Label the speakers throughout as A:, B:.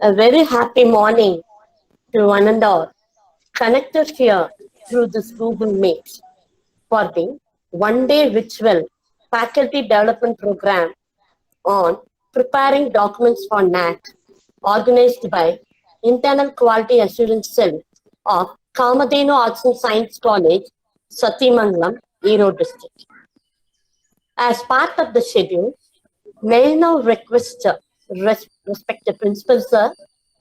A: A very happy morning to one and all connected here through this Google Meet for the one-day virtual faculty development program on preparing documents for NAC organized by Internal Quality Assurance Cell of Kamadhenu Arts and Science College, Satyamangalam, Erode District. As part of the schedule, may I now request respected Principal Sir,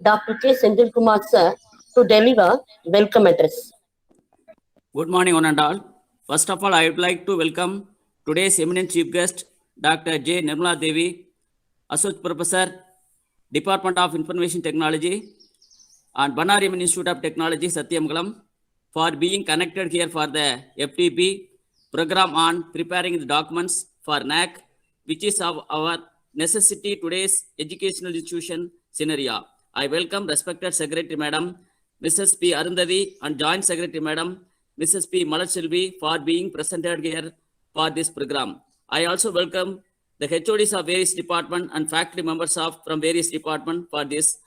A: Dr. K. Senthil Kumar Sir, to deliver welcome address.
B: Good morning, one and all. First of all, I would like to welcome today's eminent chief guest, Dr. J. Nirmala Devi, Associate Professor, Department of Information Technology and Banariman Institute of Technology, Satyamangalam, for being connected here for the FTP program on preparing the documents for NAC, which is our necessity today's educational institution scenario. I welcome respected Secretary Madam, Mrs. P. Arundhavi, and Joint Secretary Madam, Mrs. P. Malachelvi, for being presented here for this program. I also welcome the HODs of various departments and faculty members from various departments for this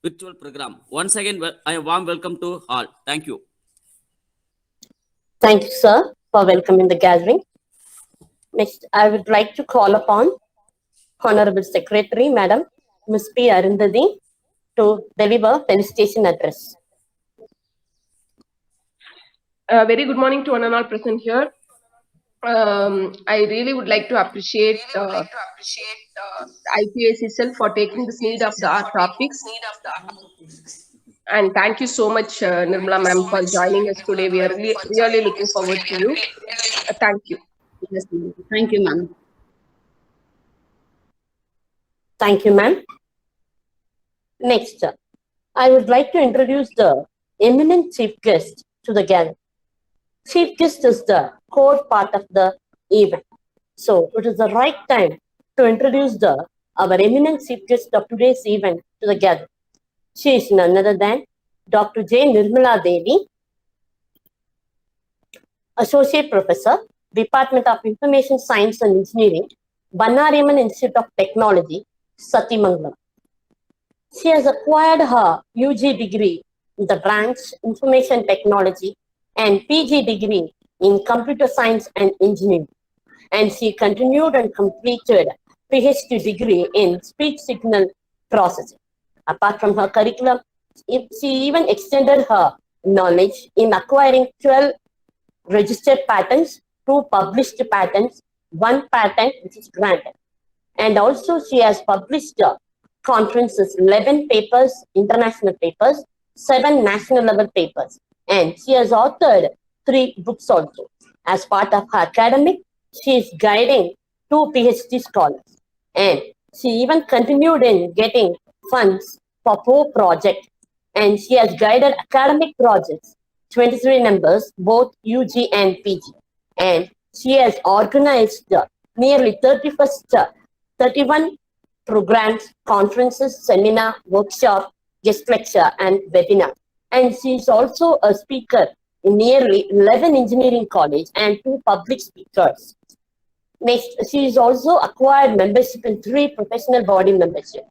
B: virtual program. Once again, I warm welcome to all. Thank you.
A: Thank you, sir, for welcoming the gathering. Next, I would like to call upon Honorable Secretary, Madam, Ms. P. Arundhavi, to deliver felicitation address.
C: Very good morning to one and all present here. I really would like to appreciate IPAC itself for taking this need of the art topics. And thank you so much, Nirmala ma'am, for joining us today. We are really looking forward to you. Thank you.
D: Yes, thank you, ma'am.
A: Thank you, ma'am. Next, I would like to introduce the eminent chief guest to the gathering. Chief guest is the core part of the event. So it is the right time to introduce our eminent chief guest of today's event to the gathering. She is none other than Dr. J. Nirmala Devi, Associate Professor, Department of Information Science and Engineering, Banariman Institute of Technology, Satyamangalam. She has acquired her UG degree in the branch Information Technology and PG degree in Computer Science and Engineering. And she continued and completed PhD degree in Speech Signal Processing. Apart from her curriculum, she even extended her knowledge in acquiring 12 registered patents, 2 published patents, 1 patent which is granted. And also she has published conferences, 11 papers, international papers, 7 national level papers. And she has authored 3 books also. As part of her academic, she is guiding 2 PhD scholars. And she even continued in getting funds for 4 projects. And she has guided academic projects, 23 numbers, both UG and PG. And she has organized nearly 31 programs, conferences, seminar, workshop, guest lecture, and webinar. And she is also a speaker in nearly 11 engineering colleges and 2 public speakers. Next, she is also acquired membership in 3 professional body membership.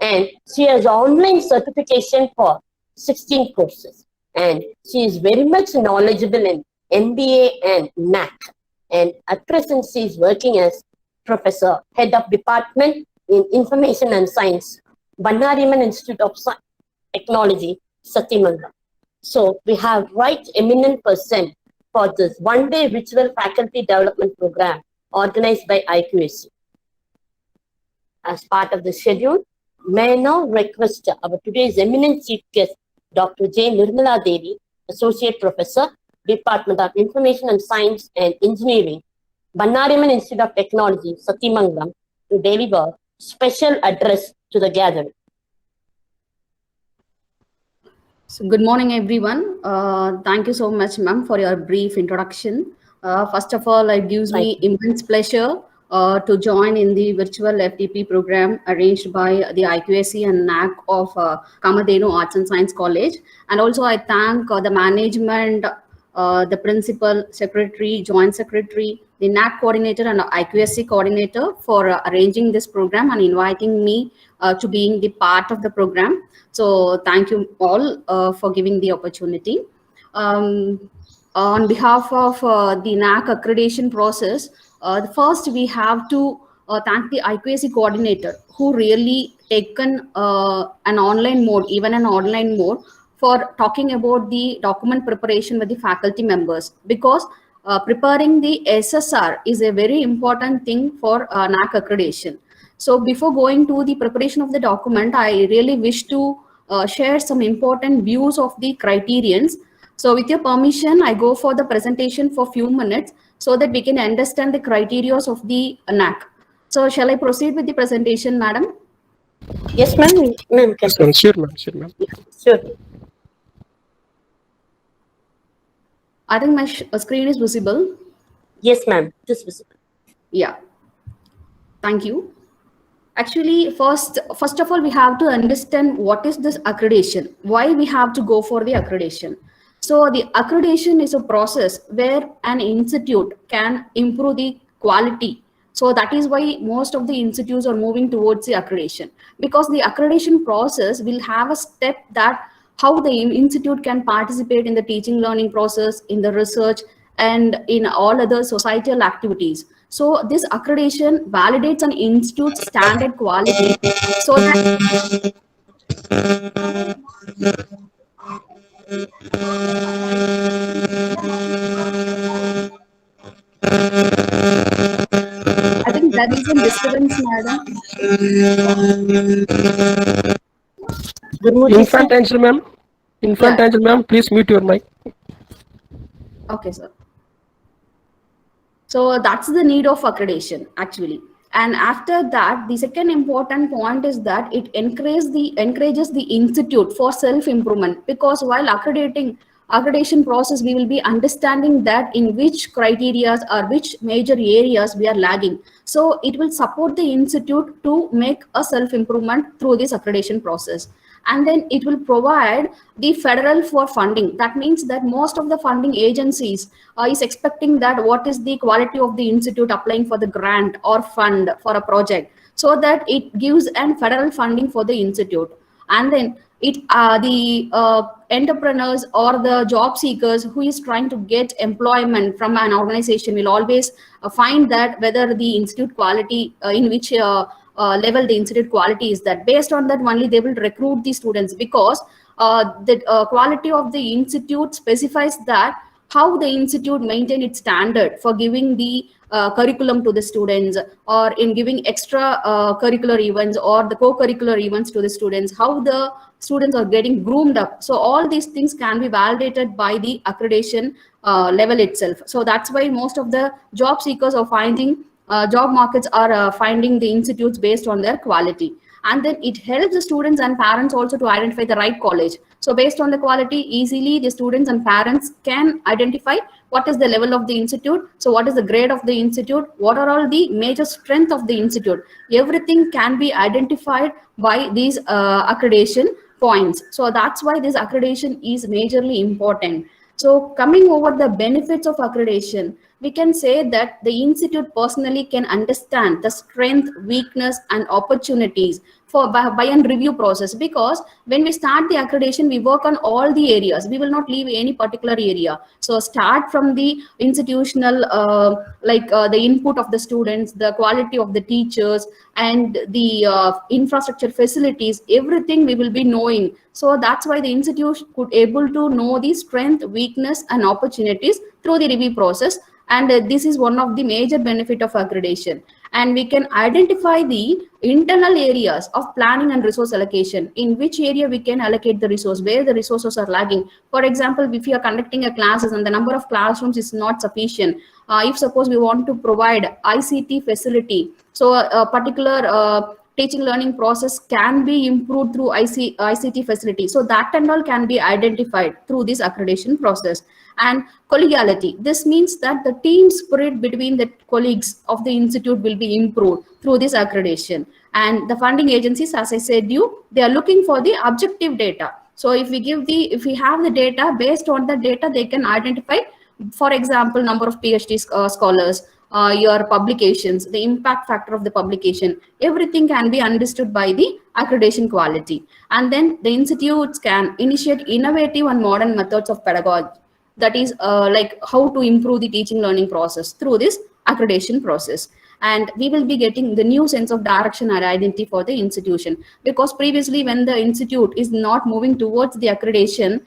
A: And she has online certification for 16 courses. And she is very much knowledgeable in MBA and NAC. And at present, she is working as Professor, Head of Department in Information and Science, Banariman Institute of Technology, Satyamangalam. So we have right eminent person for this one-day virtual faculty development program organized by IQAC. As part of the schedule, may I now request our today's eminent chief guest, Dr. J. Nirmala Devi, Associate Professor, Department of Information and Science and Engineering, Banariman Institute of Technology, Satyamangalam, to deliver special address to the gathering.
D: So good morning, everyone. Thank you so much, ma'am, for your brief introduction. First of all, it gives me immense pleasure to join in the virtual FTP program arranged by the IQAC and NAC of Kamadhenu Arts and Science College. And also I thank the management the principal, secretary, joint secretary, the NAC coordinator and IQSC coordinator for arranging this program and inviting me to being the part of the program. So thank you all for giving the opportunity. On behalf of the NAC accreditation process, first we have to thank the IQAC coordinator who really taken an online mode, even an online mode, for talking about the document preparation with the faculty members, because preparing the SSR is a very important thing for NAC accreditation. So before going to the preparation of the document, I really wish to share some important views of the criterions. So with your permission, I go for the presentation for few minutes so that we can understand the criteria of the NAC. So shall I proceed with the presentation, madam?
A: Yes, ma'am. Ma'am, can
E: Yes, ma'am. Sure, ma'am. Sure, ma'am.
A: sure.
D: I think my screen is visible.
A: Yes, ma'am. It is visible.
D: Yeah. Thank you. Actually, first of all, we have to understand what is this accreditation, why we have to go for the accreditation. So the accreditation is a process where an institute can improve the quality. So that is why most of the institutes are moving towards the accreditation, because the accreditation process will have a step that how the institute can participate in the teaching learning process, in the research, and in all other societal activities. So this accreditation validates an institute's standard quality so that I think that is a disturbance, madam.
A: Good morning, sir.
E: Infant Angel, ma'am. Infant Angel, ma'am. Please mute your mic.
D: Okay, sir. So that's the need of accreditation, actually. And after that, the second important point is that it encourages the institute for self-improvement, because while accreditation process, we will be understanding that in which criteria or which major areas we are lagging. So it will support the institute to make a self-improvement through this accreditation process. And then it will provide the federal for funding. That means that most of the funding agencies is expecting that what is the quality of the institute applying for the grant or fund for a project, so that it gives an federal funding for the institute. And then the entrepreneurs or the job seekers who is trying to get employment from an organization will always find that whether the institute quality in which level the institute quality is, that based on that only they will recruit the students, because the quality of the institute specifies that how the institute maintain its standard for giving the curriculum to the students, or in giving extra curricular events or the co-curricular events to the students, how the students are getting groomed up. So all these things can be validated by the accreditation level itself. So that's why most of the job seekers are finding job markets are finding the institutes based on their quality. And then it helps the students and parents also to identify the right college. So based on the quality, easily the students and parents can identify what is the level of the institute, so what is the grade of the institute, what are all the major strength of the institute. Everything can be identified by these accreditation points. So that's why this accreditation is majorly important. So coming over the benefits of accreditation, we can say that the institute personally can understand the strength, weakness, and opportunities by a review process, because when we start the accreditation, we work on all the areas. We will not leave any particular area. So start from the institutional, the input of the students, the quality of the teachers, and the infrastructure facilities, everything we will be knowing. So that's why the institute could able to know the strength, weakness, and opportunities through the review process. And this is one of the major benefit of accreditation. And we can identify the internal areas of planning and resource allocation, in which area we can allocate the resource, where the resources are lagging. For example, if you are conducting a classes and the number of classrooms is not sufficient, if suppose we want to provide ICT facility, so a particular teaching learning process can be improved through ICT facility. So that and all can be identified through this accreditation process. And collegiality. This means that the team spirit between the colleagues of the institute will be improved through this accreditation. And the funding agencies, as I said they are looking for the objective data. So if we have the data, based on the data, they can identify, for example, number of PhD scholars, your publications, the impact factor of the publication, everything can be understood by the accreditation quality. And then the institutes can initiate innovative and modern methods of pedagogy. That is like how to improve the teaching learning process through this accreditation process. And we will be getting the new sense of direction and identity for the institution, because previously when the institute is not moving towards the accreditation,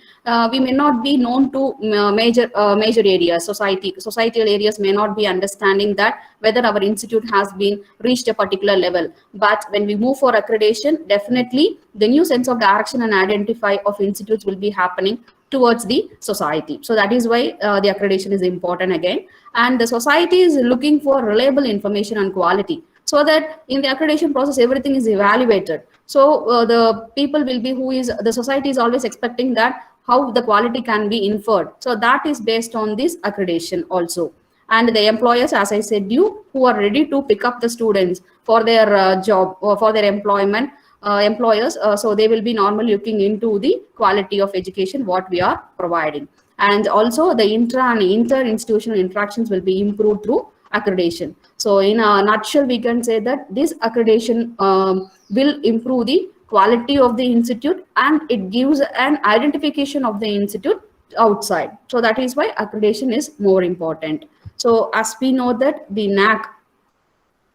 D: we may not be known to major areas, societal areas may not be understanding that whether our institute has been reached a particular level. But when we move for accreditation, definitely the new sense of direction and identify of institutes will be happening towards the society. So that is why the accreditation is important again. And the society is looking for reliable information and quality, so that in the accreditation process, everything is evaluated. So the people will be the society is always expecting that how the quality can be inferred. So that is based on this accreditation also. And the employers, as I said, who are ready to pick up the students for their job or for their employment, employers, so they will be normally looking into the quality of education what we are providing. And also the intra and inter-institutional interactions will be improved through accreditation. So in a nutshell, we can say that this accreditation will improve the quality of the institute, and it gives an identification of the institute outside. So that is why accreditation is more important. So as we know that the NAAC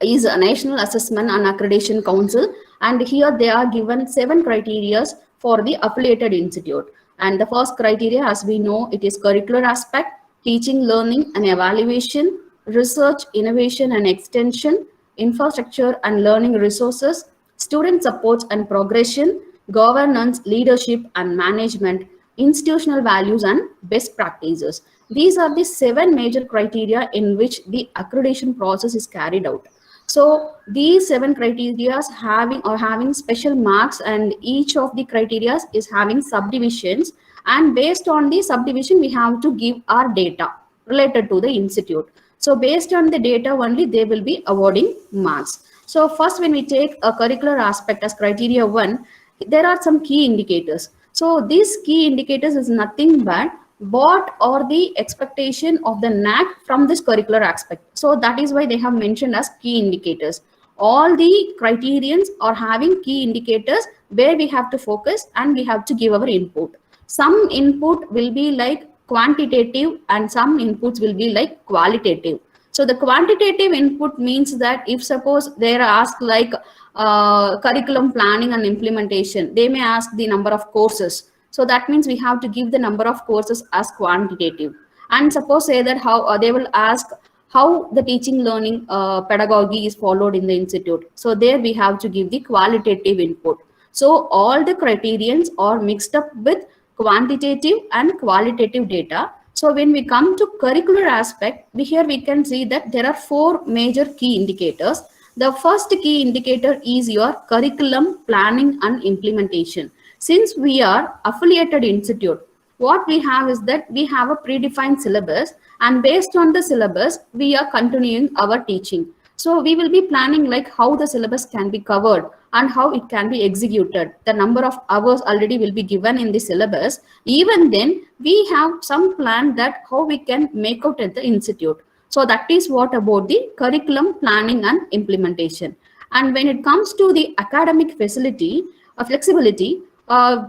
D: is a National Assessment and Accreditation Council, and here they are given 7 criteria for the affiliated institute. And the first criteria, as we know, it is curricular aspect, teaching, learning and evaluation, research, innovation and extension, infrastructure and learning resources, student support and progression, governance, leadership and management, institutional values and best practices. These are the 7 major criteria in which the accreditation process is carried out. So these 7 criteria having special marks, and each of the criteria is having subdivisions, and based on the subdivision we have to give our data related to the institute. So based on the data only they will be awarding marks. So first, when we take a curricular aspect as criteria 1, there are some key indicators. So these key indicators is nothing but what are the expectation of the NAAC from this curricular aspect. So that is why they have mentioned as key indicators. All the criterions are having key indicators where we have to focus and we have to give our input. Some input will be like quantitative and some inputs will be like qualitative. So the quantitative input means that if suppose they are asked like curriculum planning and implementation, they may ask the number of courses. So that means we have to give the number of courses as quantitative. And suppose say that how they will ask how the teaching learning pedagogy is followed in the institute. So there we have to give the qualitative input. So all the criterions are mixed up with quantitative and qualitative data. So when we come to curricular aspect, here we can see that there are 4 major key indicators. The first key indicator is your curriculum planning and implementation. Since we are affiliated institute, what we have is that we have a predefined syllabus, and based on the syllabus, we are continuing our teaching. So we will be planning like how the syllabus can be covered and how it can be executed. The number of hours already will be given in the syllabus. Even then, we have some plan that how we can make out at the institute. So that is what about the curriculum planning and implementation. And when it comes to the academic facility, flexibility,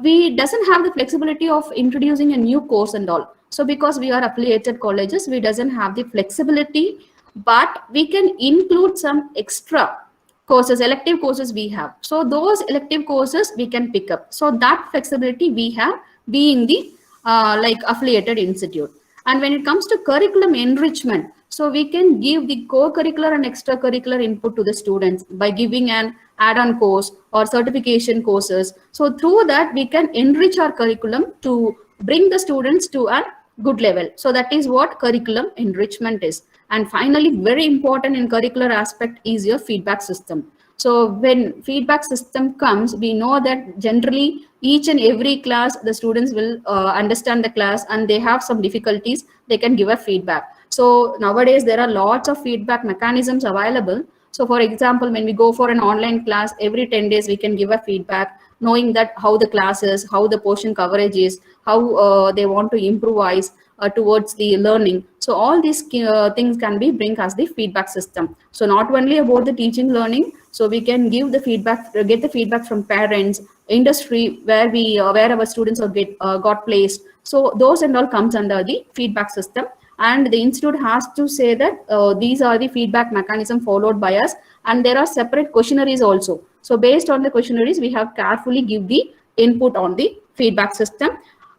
D: we doesn't have the flexibility of introducing a new course and all. So because we are affiliated colleges, we doesn't have the flexibility, but we can include some extra courses, elective courses we have. So those elective courses we can pick up. So that flexibility we have being the like affiliated institute. And when it comes to curriculum enrichment, so we can give the co-curricular and extracurricular input to the students by giving an add-on course or certification courses. So through that, we can enrich our curriculum to bring the students to a good level. So that is what curriculum enrichment is. And finally, very important in curricular aspect is your feedback system. So when feedback system comes, we know that generally each and every class, the students will understand the class and they have some difficulties, they can give a feedback. So nowadays there are lots of feedback mechanisms available. So for example, when we go for an online class, every 10 days we can give a feedback. knowing that how the class is, how the portion coverage is, how they want to improvise towards the learning. So all these things can be bring as the feedback system. So not only about the teaching learning, so we can give the feedback, get the feedback from parents, industry, where we where our students are got placed. So those and all comes under the feedback system, and the institute has to say that these are the feedback mechanism followed by us, and there are separate questionnaires also. So based on the questionnaires, we have carefully give the input on the feedback system.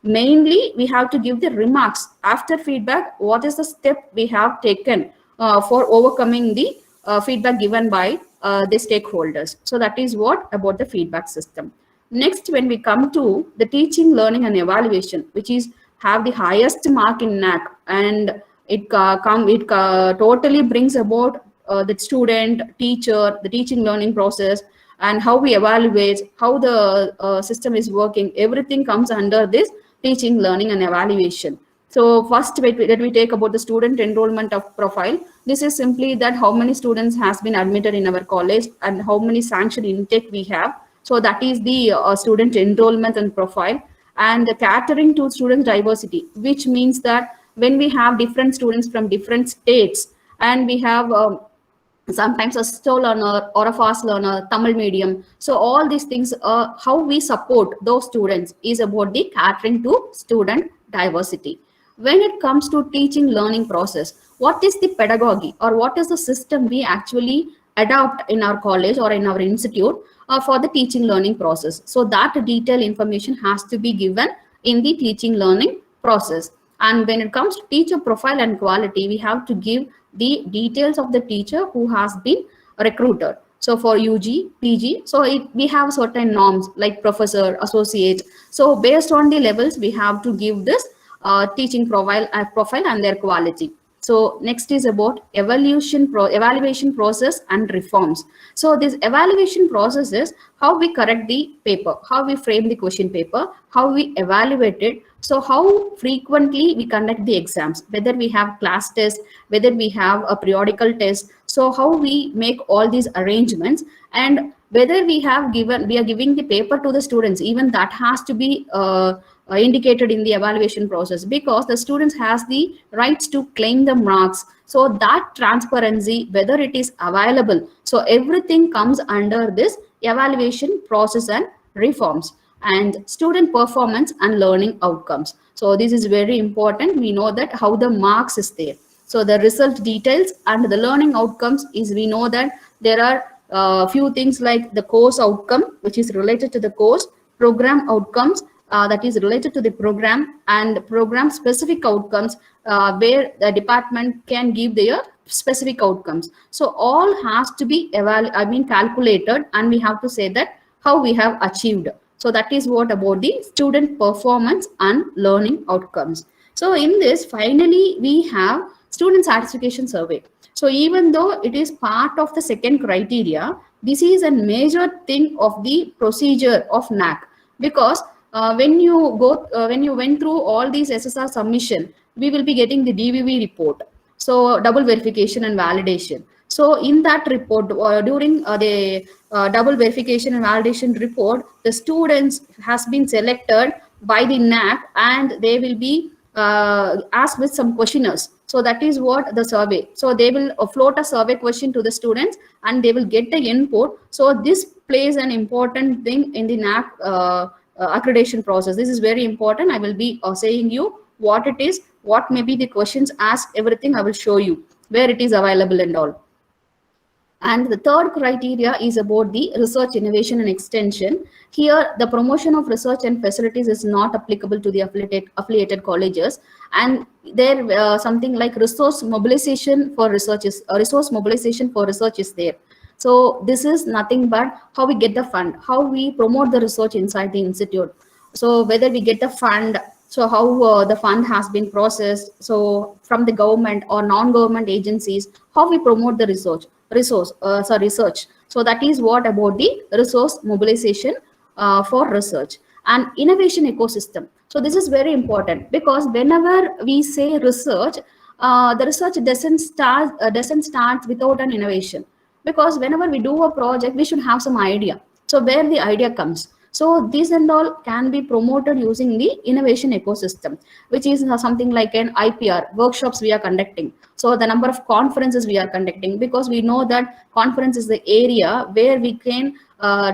D: Mainly, we have to give the remarks after feedback. What is the step we have taken for overcoming the feedback given by the stakeholders? So that is what about the feedback system. Next, when we come to the teaching, learning, and evaluation, which is have the highest mark in NAAC, and it totally brings about the student, teacher, the teaching learning process, and how we evaluate, how the system is working. Everything comes under this teaching, learning, and evaluation. So first, let me take about the student enrollment of profile. This is simply that how many students has been admitted in our college and how many sanctioned intake we have. So that is the student enrollment and profile. And the catering to student diversity, which means that when we have different students from different states, and we have sometimes a slow learner or a fast learner, Tamil medium. So all these things, how we support those students is about the catering to student diversity. When it comes to teaching learning process, what is the pedagogy or what is the system we actually adopt in our college or in our institute for the teaching learning process? So that detailed information has to be given in the teaching learning process. And when it comes to teacher profile and quality, we have to give the details of the teacher who has been recruited. So for UG, PG, so we have certain norms like professor, associate. So based on the levels, we have to give this teaching profile and their quality. So next is about evaluation process and reforms. So this evaluation process is how we correct the paper, how we frame the question paper, how we evaluate it. So how frequently we conduct the exams, whether we have class tests, whether we have a periodical test. So how we make all these arrangements, and whether we are giving the paper to the students, even that has to be indicated in the evaluation process, because the students has the rights to claim the marks. So that transparency, whether it is available, so everything comes under this evaluation process and reforms. And student performance and learning outcomes. So this is very important. We know that how the marks is there. So the result details and the learning outcomes is, we know that there are few things like the course outcome, which is related to the course, program outcomes, that is related to the program, and program specific outcomes, where the department can give their specific outcomes. So all has to be calculated, and we have to say that how we have achieved. So that is what about the student performance and learning outcomes. So in this, finally, we have student satisfaction survey. So even though it is part of the second criteria, this is a major thing of the procedure of NAAC, because when you went through all these SSR submission, we will be getting the DVV report. So double verification and validation. So in that report, during the double verification and validation report, the students has been selected by the NAAC, and they will be asked with some questionnaires. So that is what the survey. So they will float a survey question to the students, and they will get the input. So this plays an important thing in the NAAC accreditation process. This is very important. I will be saying you what it is, what may be the questions asked, everything I will show you, where it is available and all. And the third criteria is about the research, innovation, and extension. Here, the promotion of research and facilities is not applicable to the affiliated colleges. And there, something like resource mobilization for research is there. So this is nothing but how we get the fund, how we promote the research inside the institute. So whether we get the fund, so how the fund has been processed, so from the government or non-government agencies, how we promote the research. So that is what about the resource mobilization for research. And innovation ecosystem. So this is very important, because whenever we say research, the research doesn't start without an innovation. Because whenever we do a project, we should have some idea. So where the idea comes. So this and all can be promoted using the innovation ecosystem, which is something like an IPR workshops we are conducting. So the number of conferences we are conducting, because we know that conference is the area where we can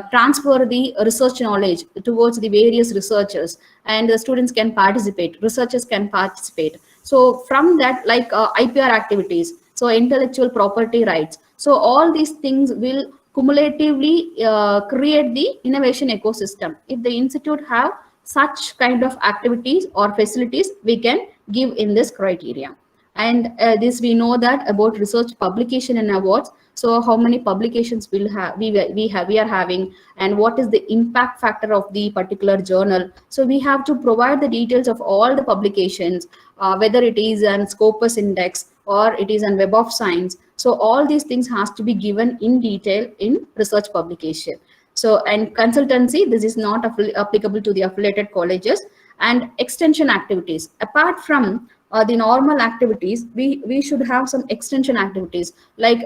D: transfer the research knowledge towards the various researchers, and the students can participate, researchers can participate. So from that, like IPR activities, so intellectual property rights, so all these things will cumulatively create the innovation ecosystem. If the institute have such kind of activities or facilities, we can give in this criteria. And this we know that about research publication and awards. So how many publications we are having, and what is the impact factor of the particular journal. So we have to provide the details of all the publications, whether it is an Scopus index or it is an Web of Science. So all these things has to be given in detail in research publication. So, and consultancy, this is not applicable to the affiliated colleges. And extension activities, apart from the normal activities, we should have some extension activities, like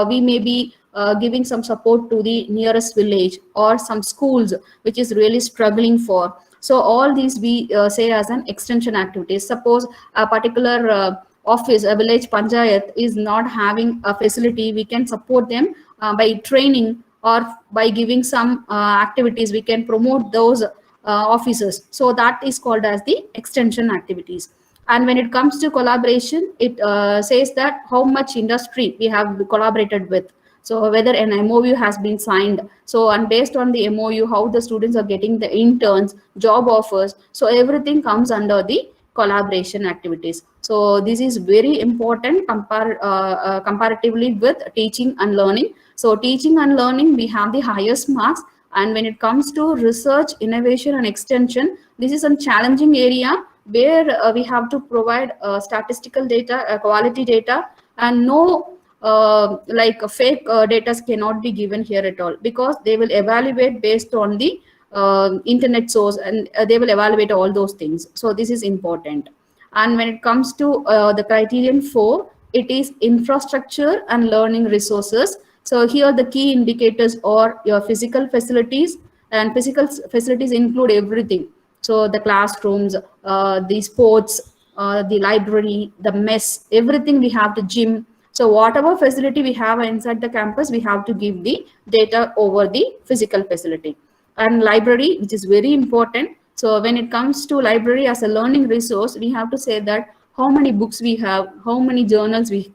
D: we may be giving some support to the nearest village or some schools which is really struggling for. So all these we say as an extension activities. Suppose a particular office, a village panchayat is not having a facility, we can support them by training, or by giving some activities, we can promote those officers. So that is called as the extension activities. And when it comes to collaboration, it says that how much industry we have collaborated with. So whether an MOU has been signed. So, and based on the MOU, how the students are getting the interns, job offers. So everything comes under the collaboration activities. So this is very important comparatively with teaching and learning. So teaching and learning, we have the highest marks. And when it comes to research, innovation and extension, this is a challenging area where we have to provide statistical data, quality data, and no like fake data cannot be given here at all, because they will evaluate based on the internet source, and they will evaluate all those things. So this is important. And when it comes to the criterion 4, it is infrastructure and learning resources. So here the key indicators are your physical facilities, and physical facilities include everything. So the classrooms, the sports, the library, the mess, everything we have, the gym. So whatever facility we have inside the campus, we have to give the data over the physical facility. And library, which is very important. So when it comes to library as a learning resource, we have to say that how many books we have, how many journals we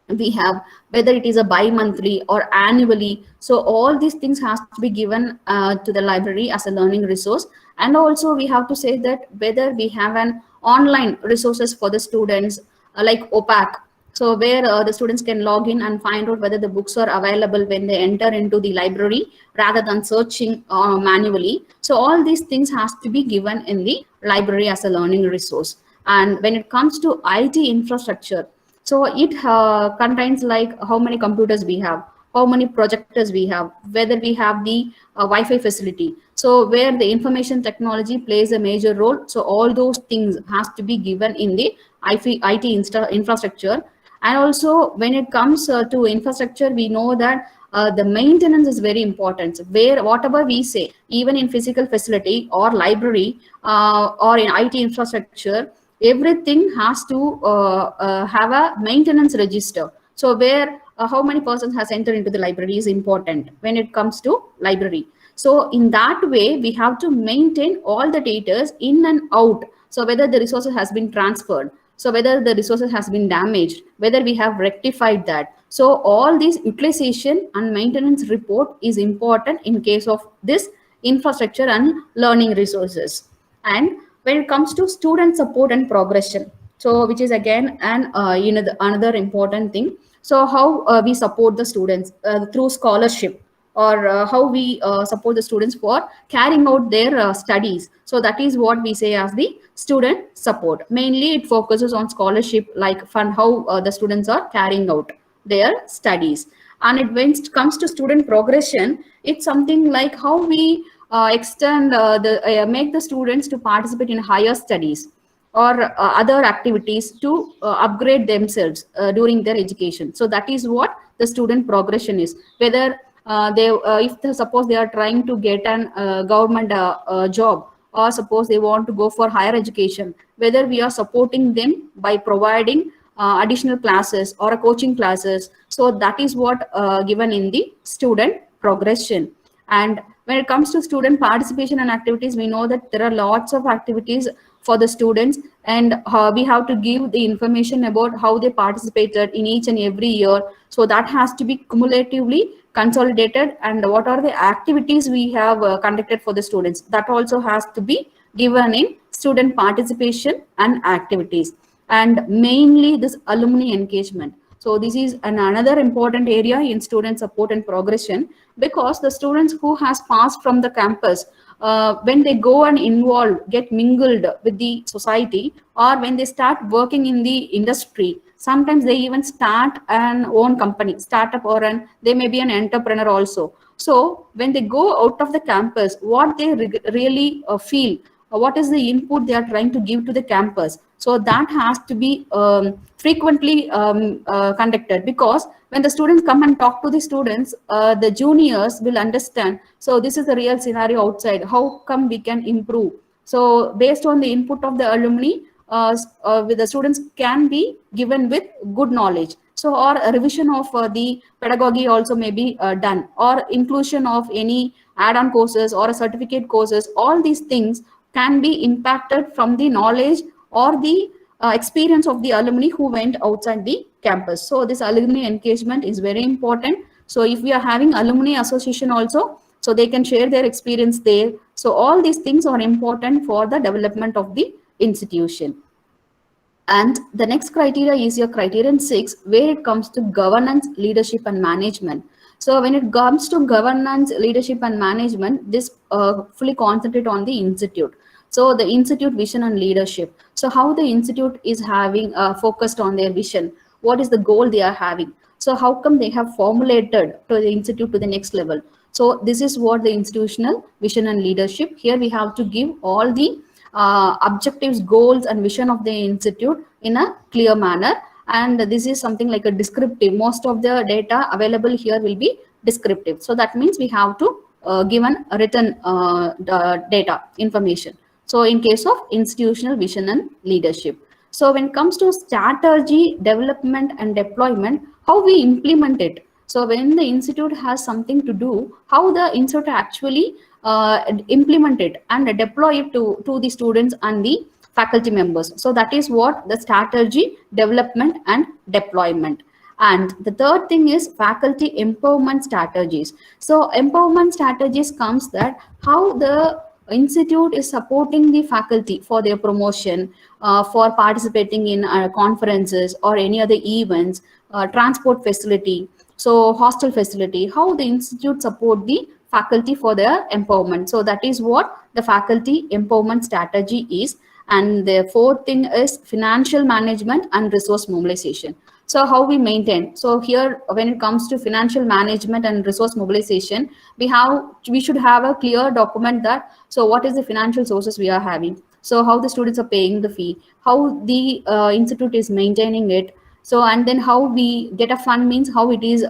D: have, whether it is a bi-monthly or annually. So all these things has to be given to the library as a learning resource. And also we have to say that whether we have an online resources for the students, like OPAC. So where the students can log in and find out whether the books are available when they enter into the library, rather than searching manually. So all these things has to be given in the library as a learning resource. And when it comes to IT infrastructure, so it contains like how many computers we have, how many projectors we have, whether we have the Wi-Fi facility. So where the information technology plays a major role. So all those things has to be given in the IT infrastructure. And also when it comes to infrastructure, we know that the maintenance is very important. Where whatever we say, even in physical facility or library or in IT infrastructure, everything has to have a maintenance register. So where how many persons has entered into the library is important when it comes to library. So in that way, we have to maintain all the data in and out. So whether the resources has been transferred, so whether the resources has been damaged, whether we have rectified that. So all these utilization and maintenance report is important in case of this infrastructure and learning resources. And when it comes to student support and progression, so which is again an another important thing. So how we support the students through scholarship, or how we support the students for carrying out their studies. So that is what we say as the student support. Mainly it focuses on scholarship, like fund how the students are carrying out their studies. And when it comes to student progression, it's something like how we extend make the students to participate in higher studies or other activities to upgrade themselves during their education. So that is what the student progression is. Whether suppose they are trying to get an government job, or suppose they want to go for higher education, whether we are supporting them by providing additional classes or a coaching classes. So that is what given in the student progression. And when it comes to student participation and activities, we know that there are lots of activities for the students, and we have to give the information about how they participated in each and every year. So that has to be cumulatively consolidated, and what are the activities we have conducted for the students, that also has to be given in student participation and activities. And mainly this alumni engagement. So this is another important area in student support and progression, because the students who has passed from the campus, when they go and involve, get mingled with the society, or when they start working in the industry, sometimes they even start an own company, startup, or they may be an entrepreneur also. So when they go out of the campus, what they really feel, what is the input they are trying to give to the campus. So that has to be frequently conducted, because when the students come and talk to the students, the juniors will understand, so this is the real scenario outside, how come we can improve. So based on the input of the alumni, with the students can be given with good knowledge. So, or a revision of the pedagogy also may be done, or inclusion of any add-on courses or a certificate courses. All these things can be impacted from the knowledge or the experience of the alumni who went outside the campus. So this alumni engagement is very important. So if we are having alumni association also, so they can share their experience there. So all these things are important for the development of the institution. And the next criteria is your criterion 6, where it comes to governance, leadership, and management. So when it comes to governance, leadership, and management, this fully concentrate on the institute. So the institute vision and leadership. So how the institute is having focused on their vision, what is the goal they are having. So how come they have formulated to the institute to the next level. So this is what the institutional vision and leadership. Here we have to give all the objectives, goals, and vision of the institute in a clear manner. And this is something like a descriptive. Most of the data available here will be descriptive. So that means we have to give a written data information. So in case of institutional vision and leadership. So when it comes to strategy, development, and deployment, how we implement it. So when the institute has something to do, how the institute actually implement it and deploy it to the students and the faculty members. So that is what the strategy, development, and deployment. And the third thing is faculty empowerment strategies. So empowerment strategies comes that how the institute is supporting the faculty for their promotion, for participating in conferences or any other events, transport facility, so hostel facility, how the institute support the faculty for their empowerment. So that is what the faculty empowerment strategy is. And the fourth thing is financial management and resource mobilization. So how we maintain. So here, when it comes to financial management and resource mobilization, we should have a clear document that, so what is the financial sources we are having? So how the students are paying the fee, how the institute is maintaining it. So, and then how we get a fund means how it is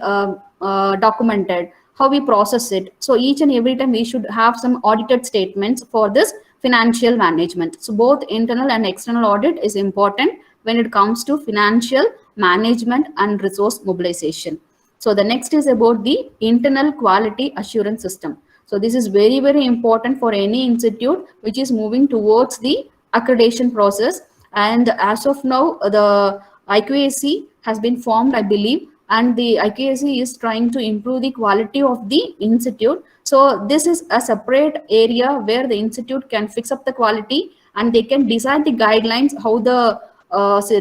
D: documented, how we process it. So each and every time we should have some audited statements for this financial management. So both internal and external audit is important when it comes to financial management and resource mobilization. So the next is about the internal quality assurance system. So this is very, very important for any institute which is moving towards the accreditation process. And as of now, the IQAC has been formed, I believe, and the IQAC is trying to improve the quality of the institute. So this is a separate area where the institute can fix up the quality and they can decide the guidelines, how the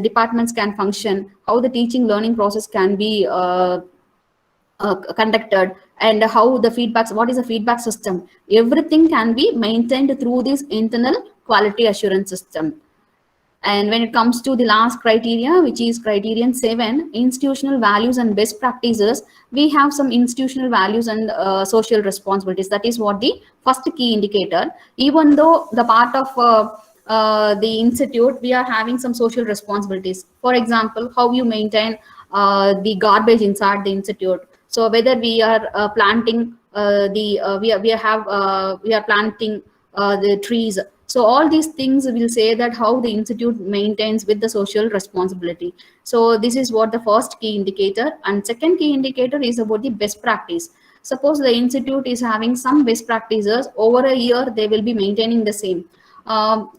D: departments can function, how the teaching learning process can be conducted, and how the feedbacks, what is the feedback system. Everything can be maintained through this internal quality assurance system. And when it comes to the last criteria, which is criterion 7, institutional values and best practices, we have some institutional values and social responsibilities. That is what the first key indicator. Even though the part of the institute, we are having some social responsibilities. For example, how you maintain the garbage inside the institute. So whether we are planting we are planting the trees. So all these things will say that how the institute maintains with the social responsibility. So this is what the first key indicator. And second key indicator is about the best practice. Suppose the institute is having some best practices, over a year they will be maintaining the same.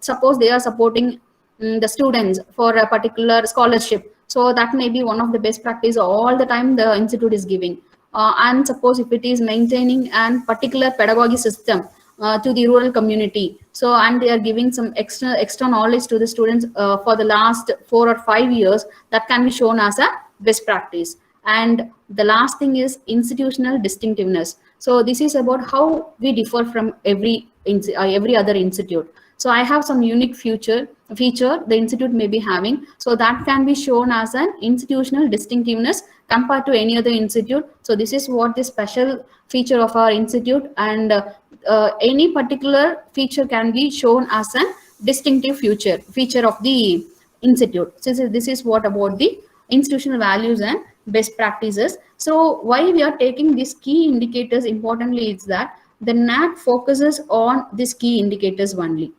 D: Suppose they are supporting the students for a particular scholarship, so that may be one of the best practice all the time the institute is giving. And suppose if it is maintaining a particular pedagogy system to the rural community, so and they are giving some extra knowledge to the students for the last 4 or 5 years, that can be shown as a best practice. And the last thing is institutional distinctiveness. So this is about how we differ from every other institute. So I have some unique feature the institute may be having, so that can be shown as an institutional distinctiveness compared to any other institute. So this is what the special feature of our institute, and any particular feature can be shown as a distinctive feature of the institute. So this is what about the institutional values and best practices. So why we are taking these key indicators importantly is that the NAAC focuses on these key indicators only.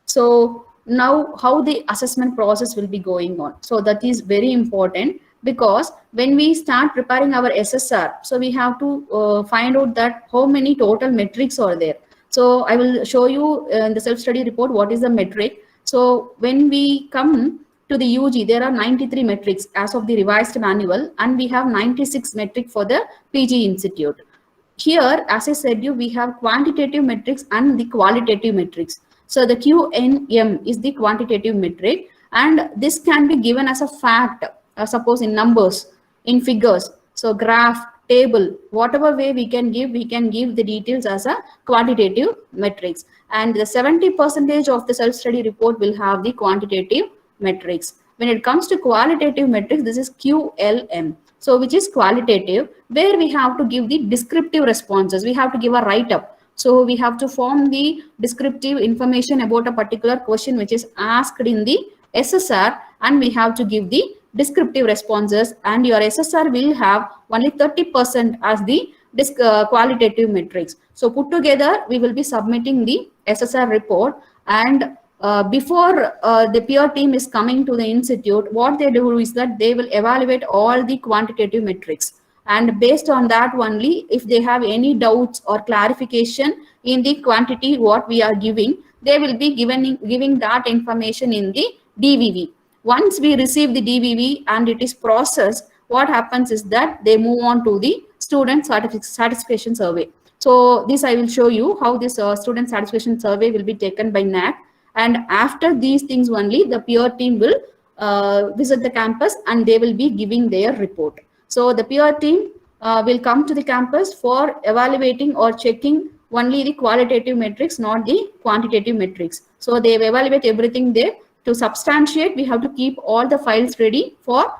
D: So now how the assessment process will be going on. So that is very important, because when we start preparing our SSR, so we have to find out that how many total metrics are there. So I will show you in the self-study report what is the metric. So when we come to the UG, there are 93 metrics as of the revised manual, and we have 96 metric for the PG institute. Here, as I said you, we have quantitative metrics and the qualitative metrics. So the QNM is the quantitative metric, and this can be given as a fact, suppose in numbers, in figures. So graph, table, whatever way we can give the details as a quantitative metrics. And the 70% of the self-study report will have the quantitative metrics. When it comes to qualitative metrics, this is QLM. So which is qualitative, where we have to give the descriptive responses. We have to give a write-up. So we have to form the descriptive information about a particular question which is asked in the SSR, and we have to give the descriptive responses, and your SSR will have only 30% as the qualitative metrics. So put together, we will be submitting the SSR report, and before the peer team is coming to the institute, what they do is that they will evaluate all the quantitative metrics. And based on that only, if they have any doubts or clarification in the quantity what we are giving, they will be giving that information in the DVV. Once we receive the DVV and it is processed, what happens is that they move on to the student satisfaction survey. So this I will show you how this student satisfaction survey will be taken by NAAC. And after these things only, the peer team will visit the campus and they will be giving their report. So the peer team will come to the campus for evaluating or checking only the qualitative metrics, not the quantitative metrics. So they evaluate everything there. To substantiate, we have to keep all the files ready for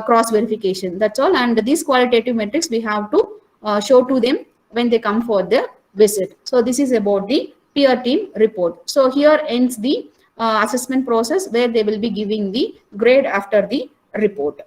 D: cross verification. That's all. And these qualitative metrics we have to show to them when they come for the visit. So this is about the peer team report. So here ends the assessment process, where they will be giving the grade after the report.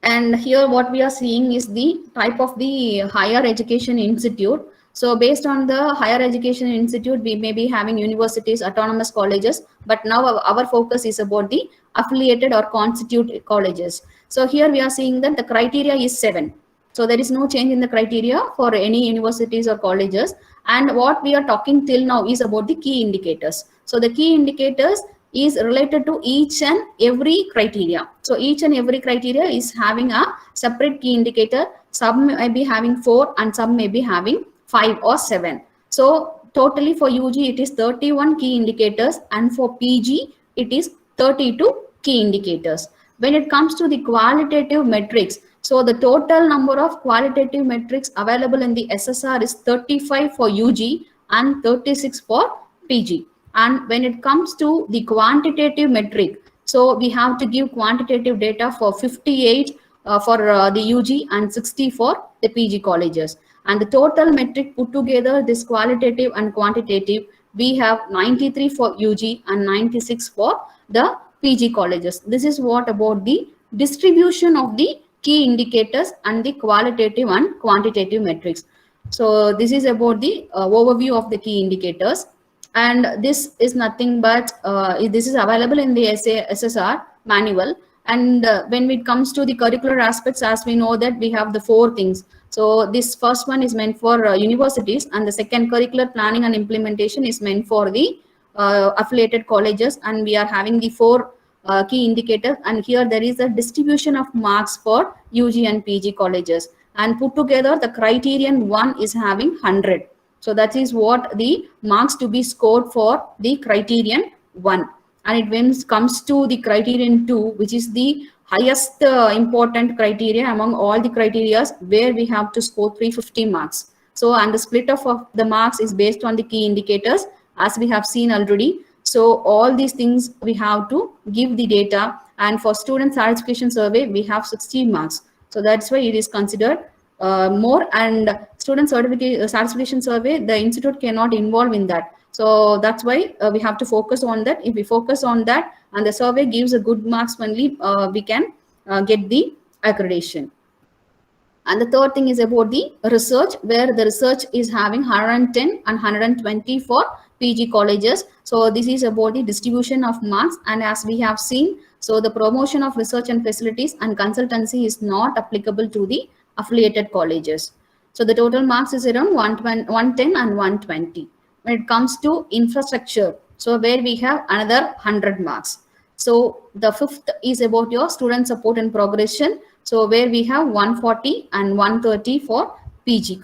D: And here what we are seeing is the type of the higher education institute. So based on the higher education institute, we may be having universities, autonomous colleges, but now our focus is about the affiliated or constitute colleges. So here we are seeing that the criteria is 7. So there is no change in the criteria for any universities or colleges. And what we are talking till now is about the key indicators. So the key indicators is related to each and every criteria. So each and every criteria is having a separate key indicator. Some may be having 4 and some may be having 5 or 7. So totally for UG it is 31 key indicators, and for PG it is 32 key indicators. When it comes to the qualitative metrics, so the total number of qualitative metrics available in the SSR is 35 for UG and 36 for PG. And when it comes to the quantitative metric, so we have to give quantitative data for 58 for the UG and 60 for the PG colleges. And the total metric put together, this qualitative and quantitative, we have 93 for UG and 96 for the PG colleges. This is what about the distribution of the key indicators and the qualitative and quantitative metrics. So this is about the overview of the key indicators, and this is nothing but this is available in the SSR manual. And when it comes to the curricular aspects, as we know that we have the 4 things. So this first one is meant for universities, and the second, curricular planning and implementation, is meant for the affiliated colleges, and we are having the 4 key indicators. And here there is a distribution of marks for UG and PG colleges, and put together the criterion 1 is having 100. So that is what the marks to be scored for the criterion 1. And when it comes to the criterion 2, which is the highest important criteria among all the criteria, where we have to score 350 marks. So, and the split of the marks is based on the key indicators, as we have seen already. So all these things we have to give the data, and for student satisfaction survey we have 60 marks. So that's why it is considered more. And student satisfaction survey, the institute cannot involve in that. So that's why we have to focus on that. If we focus on that and the survey gives a good marks only, we can get the accreditation. And the third thing is about the research, where the research is having 110 and 120 for PG colleges. So this is about the distribution of marks. And as we have seen, so the promotion of research and facilities and consultancy is not applicable to the affiliated colleges. So the total marks is around 110 and 120. When it comes to infrastructure, so where we have another 100 marks. So the 5th is about your student support and progression. So where we have 140 and 130 for PG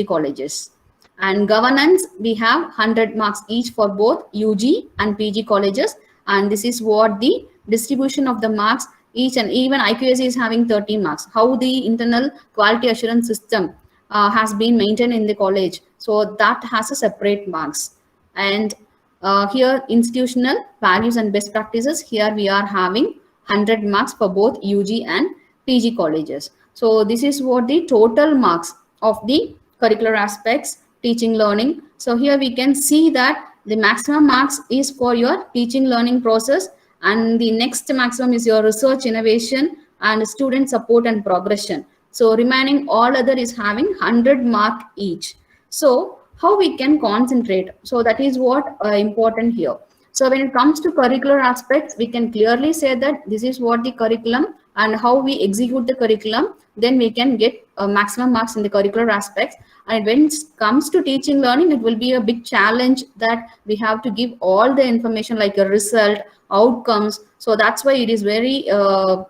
D: colleges. And governance, we have 100 marks each for both UG and PG colleges. And this is what the distribution of the marks each, and even IQAC is having 30 marks. How the internal quality assurance system has been maintained in the college. So that has a separate marks. And here institutional values and best practices, here we are having 100 marks for both UG and PG colleges. So this is what the total marks of the curricular aspects, teaching learning. So here we can see that the maximum marks is for your teaching learning process, and the next maximum is your research innovation and student support and progression. So remaining all other is having 100 mark each. So how we can concentrate? So that is what important here. So when it comes to curricular aspects, we can clearly say that this is what the curriculum and how we execute the curriculum, then we can get maximum marks in the curricular aspects. And when it comes to teaching learning, it will be a big challenge that we have to give all the information like a result, outcomes. So that's why it is very,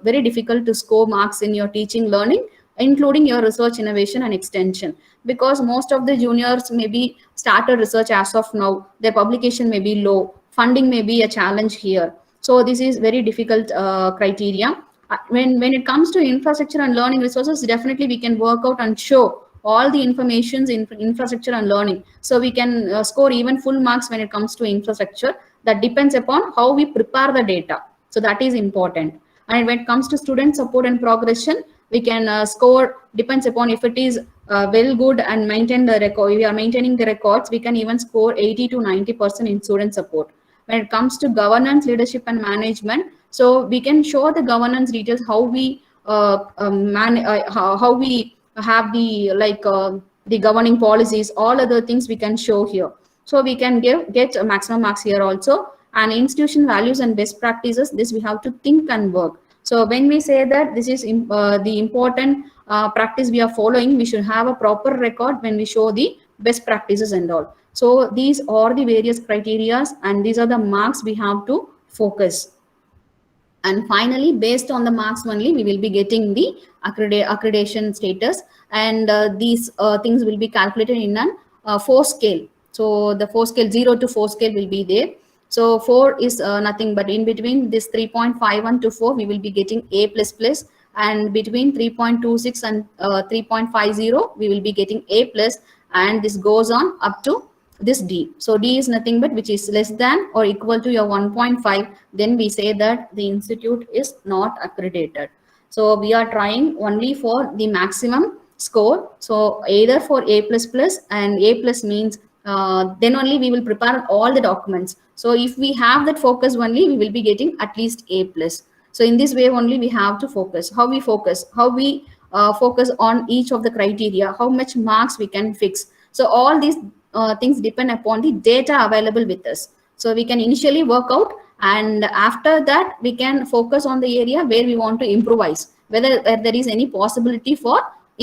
D: very difficult to score marks in your teaching learning, including your research innovation and extension, because most of the juniors maybe started research as of now, their publication may be low, funding may be a challenge here. So this is very difficult criteria. When it comes to infrastructure and learning resources, definitely we can work out and show all the informations in infrastructure and learning. So we can score even full marks when it comes to infrastructure. That depends upon how we prepare the data. So that is important. And when it comes to student support and progression, we can score, depends upon if it is well good and maintain the record. If we are maintaining the records, we can even score 80 to 90% in student support. When it comes to governance, leadership and management, so we can show the governance details, how we how we have the the governing policies, all other things we can show here. So we can get maximum marks here also. And institution values and best practices, this we have to think and work. So when we say that this is the important practice we are following, we should have a proper record when we show the best practices and all. So these are the various criteria, and these are the marks we have to focus. And finally, based on the marks only, we will be getting the accreditation status, and these things will be calculated in a 4 scale. So the 4 scale, 0 to 4 scale will be there. So 4 is nothing but in between this 3.51 to 4, we will be getting A++, and between 3.26 and 3.50, we will be getting A+, and this goes on up to this D. So D is nothing but which is less than or equal to your 1.5, then we say that the institute is not accredited. So we are trying only for the maximum score. So either for A++, and A+ means then only we will prepare all the documents. So if we have that focus only, we will be getting at least A+. So in this way only we have to focus. How we focus? How we focus on each of the criteria? How much marks we can fix? So all these things depend upon the data available with us. So we can initially work out, and after that we can focus on the area where we want to improvise, whether there is any possibility for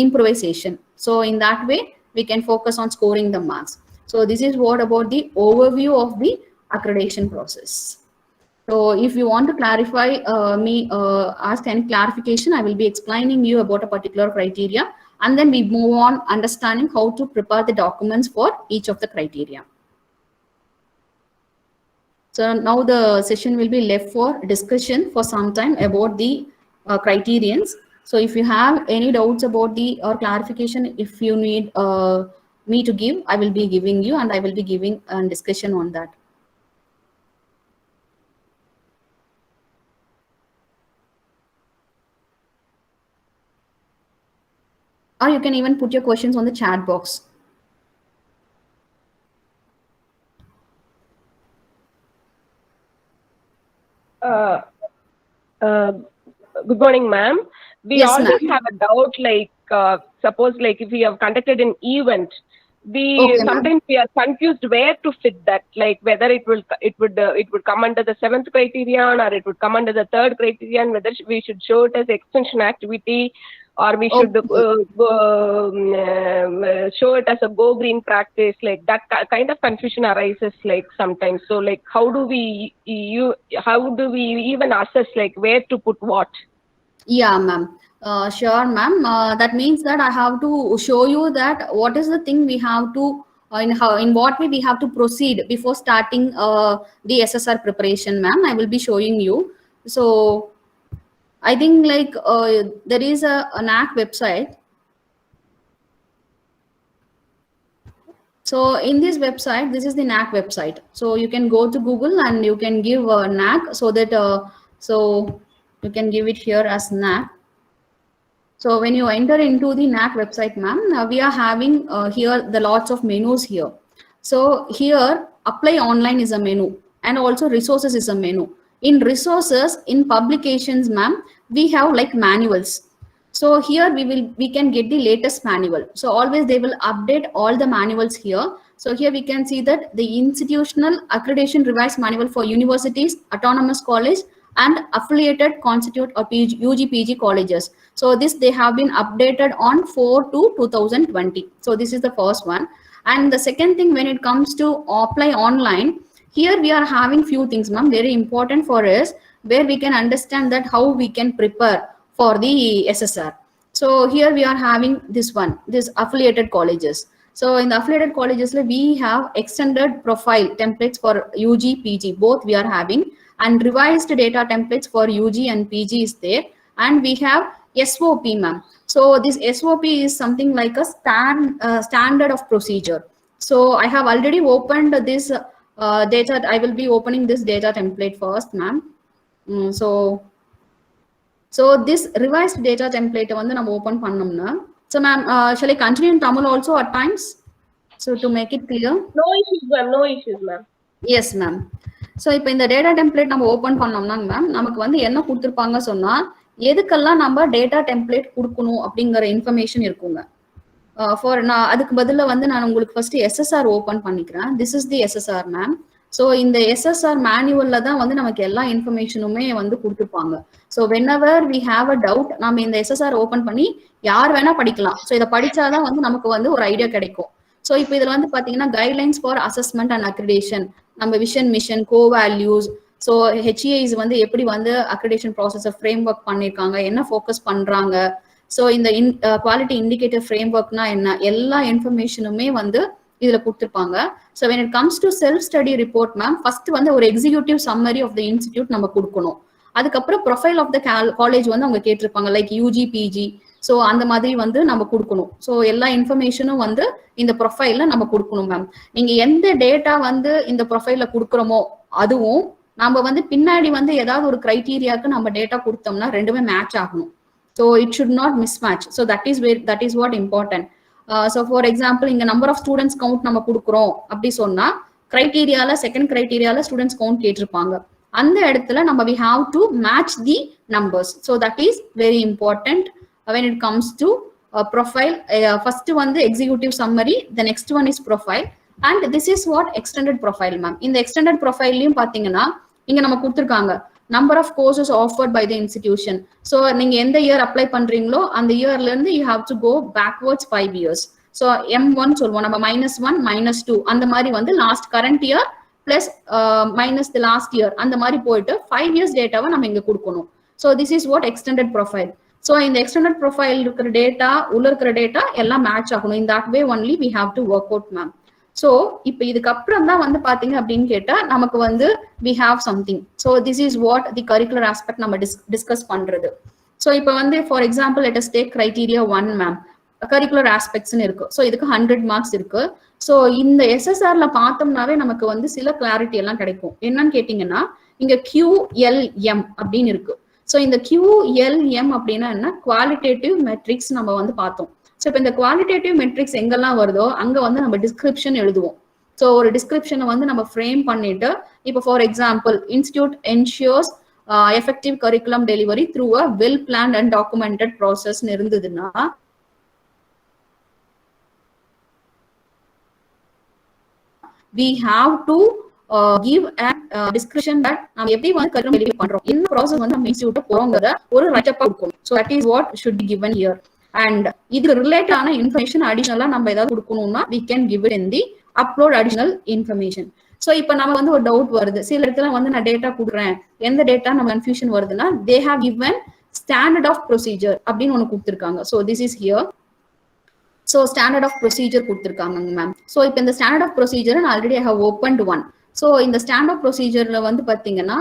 D: improvisation. So in that way we can focus on scoring the marks. So this is what about the overview of the accreditation process. So if you want to clarify ask any clarification, I will be explaining you about a particular criteria, and then we move on understanding how to prepare the documents for each of the criteria. So now the session will be left for discussion for some time about the criterions. So if you have any doubts about the or clarification, if you need me to give, I will be giving you, and I will be giving a discussion on that. Or you can even put your questions on the chat box.
C: Good morning, ma'am. We
D: Yes,
C: always
D: ma'am.
C: have a doubt, like suppose like if we have conducted an event, we
D: Okay, ma'am.
C: sometimes we are confused where to fit that, like whether it would come under the 7th criterion or it would come under the 3rd criterion, whether we should show it as extension activity or we should show it as a go green practice. Like that kind of confusion arises like sometimes. So like how do we even assess like where to put what?
D: Yeah, ma'am. Sure, ma'am. That means that I have to show you that what is the thing we have to in what way we have to proceed before starting the SSR preparation, ma'am. I will be showing you. So I think like there is a NAAC website. So in this website, this is the NAAC website. So you can go to Google and you can give NAAC, so that so you can give it here as NAAC. So when you enter into the NAAC website, ma'am, we are having here the lots of menus here. So here apply online is a menu, and also resources is a menu. In resources, in publications, ma'am, we have like manuals. So here we can get the latest manual. So always they will update all the manuals here. So here we can see that the institutional accreditation revised manual for universities, autonomous college, and affiliated constitute or UG PG colleges. So this they have been updated on 4/2/2020. So this is the first one. And the second thing, when it comes to apply online, here we are having few things, ma'am, very important for us, where we can understand that how we can prepare for the SSR. So here we are having this one, this affiliated colleges. So in the affiliated colleges, we have extended profile templates for UG, PG, both we are having, and revised data templates for UG and PG is there. And we have SOP, ma'am. So this SOP is something like a standard of procedure. So I have already opened this data. I will be opening this data template first, ma'am. So this revised data template வந்து நம்ம open பண்ணோம்னா, so ma'am, shall I continue in Tamil also at times? So to make it clear.
C: No issues, ma'am. No issues, ma'am.
D: Yes, ma'am. So இப்போ இந்த data template நம்ம open பண்ணோம்னா ma'am, நமக்கு வந்து என்ன கொடுத்துருப்பாங்க சொன்னா, எதுக்கெல்லாம் நம்ம டேட்டா டெம்ப்ளேட் கொடுக்கணும் அப்படிங்கிற இன்ஃபர்மேஷன் இருக்குங்க. நான் அதுக்கு பதிலா வந்து நான் உங்களுக்கு ஃபர்ஸ்ட் SSR ஓபன் பண்ணிக்கிறேன். This is the SSR, ma'am. So இந்த SSR மேனுவல்ல தான் வந்து நமக்கு எல்லா இன்ஃபர்மேஷனுமே வந்து கொடுத்துருப்பாங்க. So whenever we have a doubt, நம்ம இந்த SSR ஓபன் பண்ணி யார் வேணா படிக்கலாம். ஸோ இதை படிச்சாதான் வந்து நமக்கு வந்து ஒரு ஐடியா கிடைக்கும். ஸோ இப்போ இதுல வந்து பாத்தீங்கன்னா guidelines for assessment and accreditation, நம்ம விஷன் மிஷன் கோ வேல்யூஸ், ஸோ HEIs வந்து எப்படி வந்து அக்ரிடேஷன் ப்ராசஸை ஃப்ரேம் ஒர்க் பண்ணியிருக்காங்க, என்ன ஃபோக்கஸ் பண்றாங்க, ஸோ இந்த குவாலிட்டி இண்டிகேட்டர் ஃப்ரேம் ஒர்க்னா என்ன, எல்லா இன்ஃபர்மேஷனுமே வந்து இதுல கொடுத்துருப்பாங்க. So when it comes to self study report ma'am, first வந்து ஒரு executive summary of the institute நம்ம கொடுக்கணும். அதுக்கப்புறம் ப்ரொஃபைல் ஆஃப் த காலேஜ் வந்து அவங்க கேட்டிருப்பாங்க, லைக் UG PG. ஸோ அந்த மாதிரி வந்து நம்ம கொடுக்கணும். ஸோ எல்லா இன்ஃபர்மேஷனும் வந்து இந்த ப்ரொஃபைல்ல நம்ம கொடுக்கணும் மேம். நீங்க எந்த டேட்டா வந்து இந்த ப்ரொஃபைல்ல கொடுக்குறோமோ அதுவும் நம்ம வந்து பின்னாடி வந்து ஏதாவது ஒரு கிரைட்டீரியாவுக்கு நம்ம டேட்டா கொடுத்தோம்னா ரெண்டுமே மேட்ச் ஆகணும். So it should not miss match. So that is what important. So for example இங்க நம்பர் ஆஃப் ஸ்டூடெண்ட்ஸ் கவுண்ட் நம்ம கொடுக்குறோம் அப்படி சொன்னா கிரைட்டீரியால செகண்ட் கிரைட்டீரியால ஸ்டூடெண்ட்ஸ் கவுண்ட் கேட்டிருப்பாங்க. அந்த இடத்துல நம்ம we have to match the numbers. So that is very important when it comes to profile. First one the executive summary, the next one is profile, and this is what extended profile ma'am. In the extended profile லயும் பாத்தீங்கன்னா இங்க நம்ம கொடுத்திருக்காங்க number of courses offered by the institution. So நீங்க எந்த year apply பண்றீங்களோ அந்த இயர்ல இருந்து you have to go backwards 5 years. So M1 சொல்லுவோம் நம்ம -1 -2 அந்த மாதிரி வந்து last current year plus minus the last year அந்த மாதிரி போயிட்டு 5 years டேட்டாவை நம்ம இங்க கொடுக்கணும். So this is what extended profile. So in the extended profile இருக்கிற டேட்டா உள்ள இருக்கிற டேட்டா எல்லாம் மேட்ச் ஆகணும். In that way only we have to work out ma'am. So இப்போ இதுக்கப்புறம் தான் வந்து பாத்தீங்க அப்படின்னு கேட்டா நமக்கு வந்து we have something. So this is what the curricular aspect நம்ம டிஸ்கஸ் பண்றது. ஸோ இப்போ வந்து for example let us take criteria 1 ma'am, curricular ஆஸ்பெக்ட்ஸ்னு இருக்கு. ஸோ இதுக்கு 100 மார்க்ஸ் இருக்கு. ஸோ இந்த எஸ்எஸ்ஆர்ல பார்த்தோம்னாவே நமக்கு வந்து சில கிளாரிட்டி எல்லாம் கிடைக்கும். என்னன்னு கேட்டீங்கன்னா இங்க QLM அப்படின்னு இருக்கு. ஸோ இந்த QLM அப்படின்னா என்ன, குவாலிட்டேட்டிவ் மெட்ரிக்ஸ் நம்ம வந்து பார்த்தோம். ஸோ இப்போ இந்த குவாலிட்டேட்டிவ் மெட்ரிக்ஸ் எங்கெல்லாம் வருதோ அங்க வந்து நம்ம டிஸ்கிரிப்ஷன் எழுதுவோம். ஸோ ஒரு டிஸ்கிரிப்ஷனை வந்து நம்ம ஃப்ரேம் பண்ணிட்டு இப்போ for example institute ensures effective curriculum delivery through a well planned and documented process இருந்ததுன்னா we have to give a description that நம்ம எப்படி வந்து கரிக்குலம் டெலிவரி பண்றோம், என்ன ப்ராசஸ் வந்து நம்ம இன்ஸ்டிடியூட் போறோம்ங்கறத ஒரு ரைட் அப் கொடுக்கணும். So that is what should be given here. And இதுக்கு ரிலேட்டட் ஆன இன்ஃபர்மேஷன் அடிஷனலா நம்ம ஏதாவது கொடுக்கணும்னா we can give it in the upload additional information. So இப்போ நம்ம வந்து ஒரு டவுட் வருது, சில இடத்துல வந்து நான் டேட்டா கொடுக்குறேன், எந்த டேட்டா நம்ம கன்ஃபியூஷன் வருதுன்னா they have given standard of procedure அப்படின்னு ஒன்று கொடுத்துருக்காங்க. So this is here. So standard of procedure கொடுத்துருக்காங்க மேம். ஸோ இப்போ இந்த ஸ்டாண்டர்ட் ஆஃப் ப்ரொசீஜர் நான் already I have opened one. So இந்த ஸ்டாண்டர்ட் ஆஃப் ப்ரொசீஜர்ல வந்து பார்த்தீங்கன்னா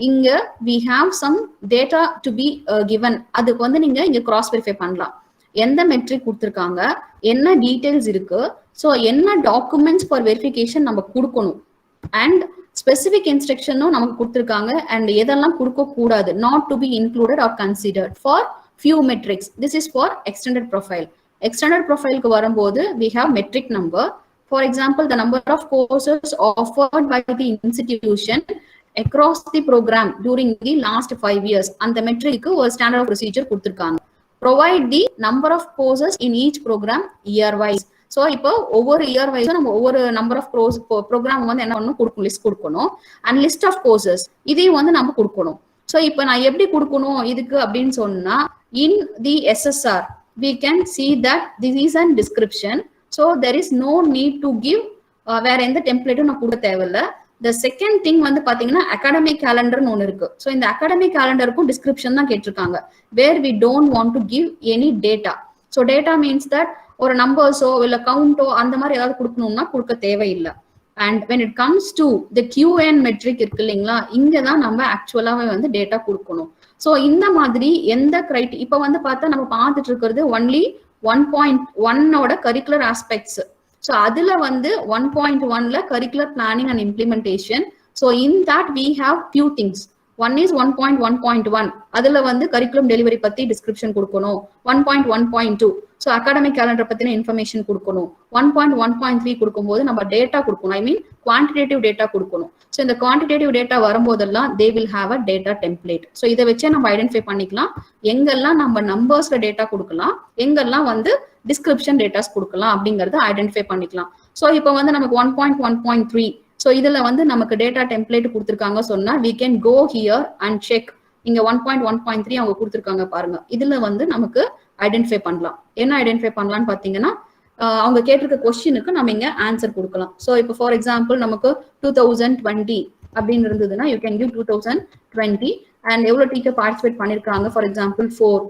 D: இங்க we have some data to be given. அதுக்கு வந்து நீங்க இங்க கிராஸ் வெரிஃபை பண்ணலாம். எந்த மெட்ரிக் கொடுத்துருக்காங்க, என்ன டீடைல்ஸ் இருக்கு, ஸோ என்ன டாக்குமெண்ட்ஸ் ஃபார் வெரிஃபிகேஷன் நம்ம கொடுக்கணும், அண்ட் ஸ்பெசிபிக் இன்ஸ்ட்ரக்ஷனும் நமக்கு கொடுத்துருக்காங்க, அண்ட் எதெல்லாம் கொடுக்க கூடாது, not to be included or considered for few metrics. This is for extended profile. Extended profile க்கு வரும்போது we have metric number. For example, the number of courses offered by the institution across the program during the last 5 years. அந்த matric ஒரு standard of procedure கொடுத்துருக்காங்க. Provide the number of courses in each program year wise. So இப்போ ஒவ்வொரு year வைஸும் நம்ம ஒவ்வொரு number of program வந்து என்ன பண்ணணும் கொடுக்கணும், லிஸ்ட் கொடுக்கணும். அண்ட் லிஸ்ட் ஆஃப் கோர்சஸ் இதையும் வந்து நம்ம கொடுக்கணும். ஸோ இப்போ நான் எப்படி கொடுக்கணும் இதுக்கு அப்படின்னு சொன்னா இன் தி SSR we can see that this is a description. So there is no need to give வேற எந்த டெம்ப்ளேட்டும் நான் கொடுக்க தேவையில்ல. The second thing வந்து பாத்தீங்கன்னா அகாடமிக் கேலண்டர்னு ஒன்று இருக்கு. ஸோ இந்த அகாடமிக் கேலண்டருக்கும் டிஸ்கிரிப்ஷன் தான் கேட்டிருக்காங்க, வேர் we don't want to give any data. So data means that ஒரு நம்பர்ஸோ இல்ல கவுண்டோ அந்த மாதிரி ஏதாவது கொடுக்கணும்னா கொடுக்க தேவையில்லை. And when it comes to the QN metric இருக்கு இல்லைங்களா, இங்க தான் நம்ம ஆக்சுவலாவே வந்து டேட்டா கொடுக்கணும். ஸோ இந்த மாதிரி எந்த இப்போ வந்து பார்த்தா நம்ம பார்த்துட்டு இருக்கிறது ஒன்லி 1.1ஓட கரிக்குலர் ஆஸ்பெக்ட்ஸ். ஸோ அதுல வந்து 1.1ல curricular planning and implementation. So in that we have few things. One is 1.1.1 அதுல வந்து கரிக்குலம் டெலிவரி பத்தி டிஸ்கிரிப்ஷன் கொடுக்கணும். 1.1.2 ஸோ அகாடமிக் கேலண்டர் பத்தின இன்ஃபர்மேஷன் கொடுக்கணும். 1.1.3 கொடுக்கும்போது நம்ம டேட்டா கொடுக்கணும், ஐ மீன் குவான்டிடேட்டிவ் டேட்டா கொடுக்கணும். ஸோ இந்த குவான்டிடேட்டிவ் டேட்டா வரும்போதெல்லாம் they will have a data template. So இதை வச்சே நம்ம ஐடென்டிஃபை பண்ணிக்கலாம் எங்கெல்லாம் நம்ம நம்பர்ஸ்ல டேட்டா கொடுக்கலாம், எங்கெல்லாம் வந்து டிஸ்கிரிப்ஷன் டேட்டாஸ் கொடுக்கலாம் அப்படிங்கறத ஐடென்டிஃபை பண்ணிக்கலாம். ஸோ இப்போ வந்து நமக்கு 1.1.3 ஸோ இதுல வந்து நமக்கு டேட்டா டெம்ப்ளேட் கொடுத்துருக்காங்க சொன்னா we can go here and check. இங்க 1.1.3 அவங்க கொடுத்துருக்காங்க பாருங்க, இதுல வந்து நமக்கு ஐடென்டிஃபை பண்ணலாம். என்ன ஐடென்டிஃபை பண்ணலாம்னு பாத்தீங்கன்னா அவங்க கேட்டிருக்க கொஸ்டினுக்கு நம்ம இங்க ஆன்சர் கொடுக்கலாம். ஸோ இப்போ ஃபார் எக்ஸாம்பிள் நமக்கு 2020 அப்படின்னு இருந்ததுன்னா யூ கேன் கிவ் 2020 அண்ட் எவ்வளவு டீச்சர் பார்ட்டிசிபேட் பண்ணிருக்காங்க, for example 4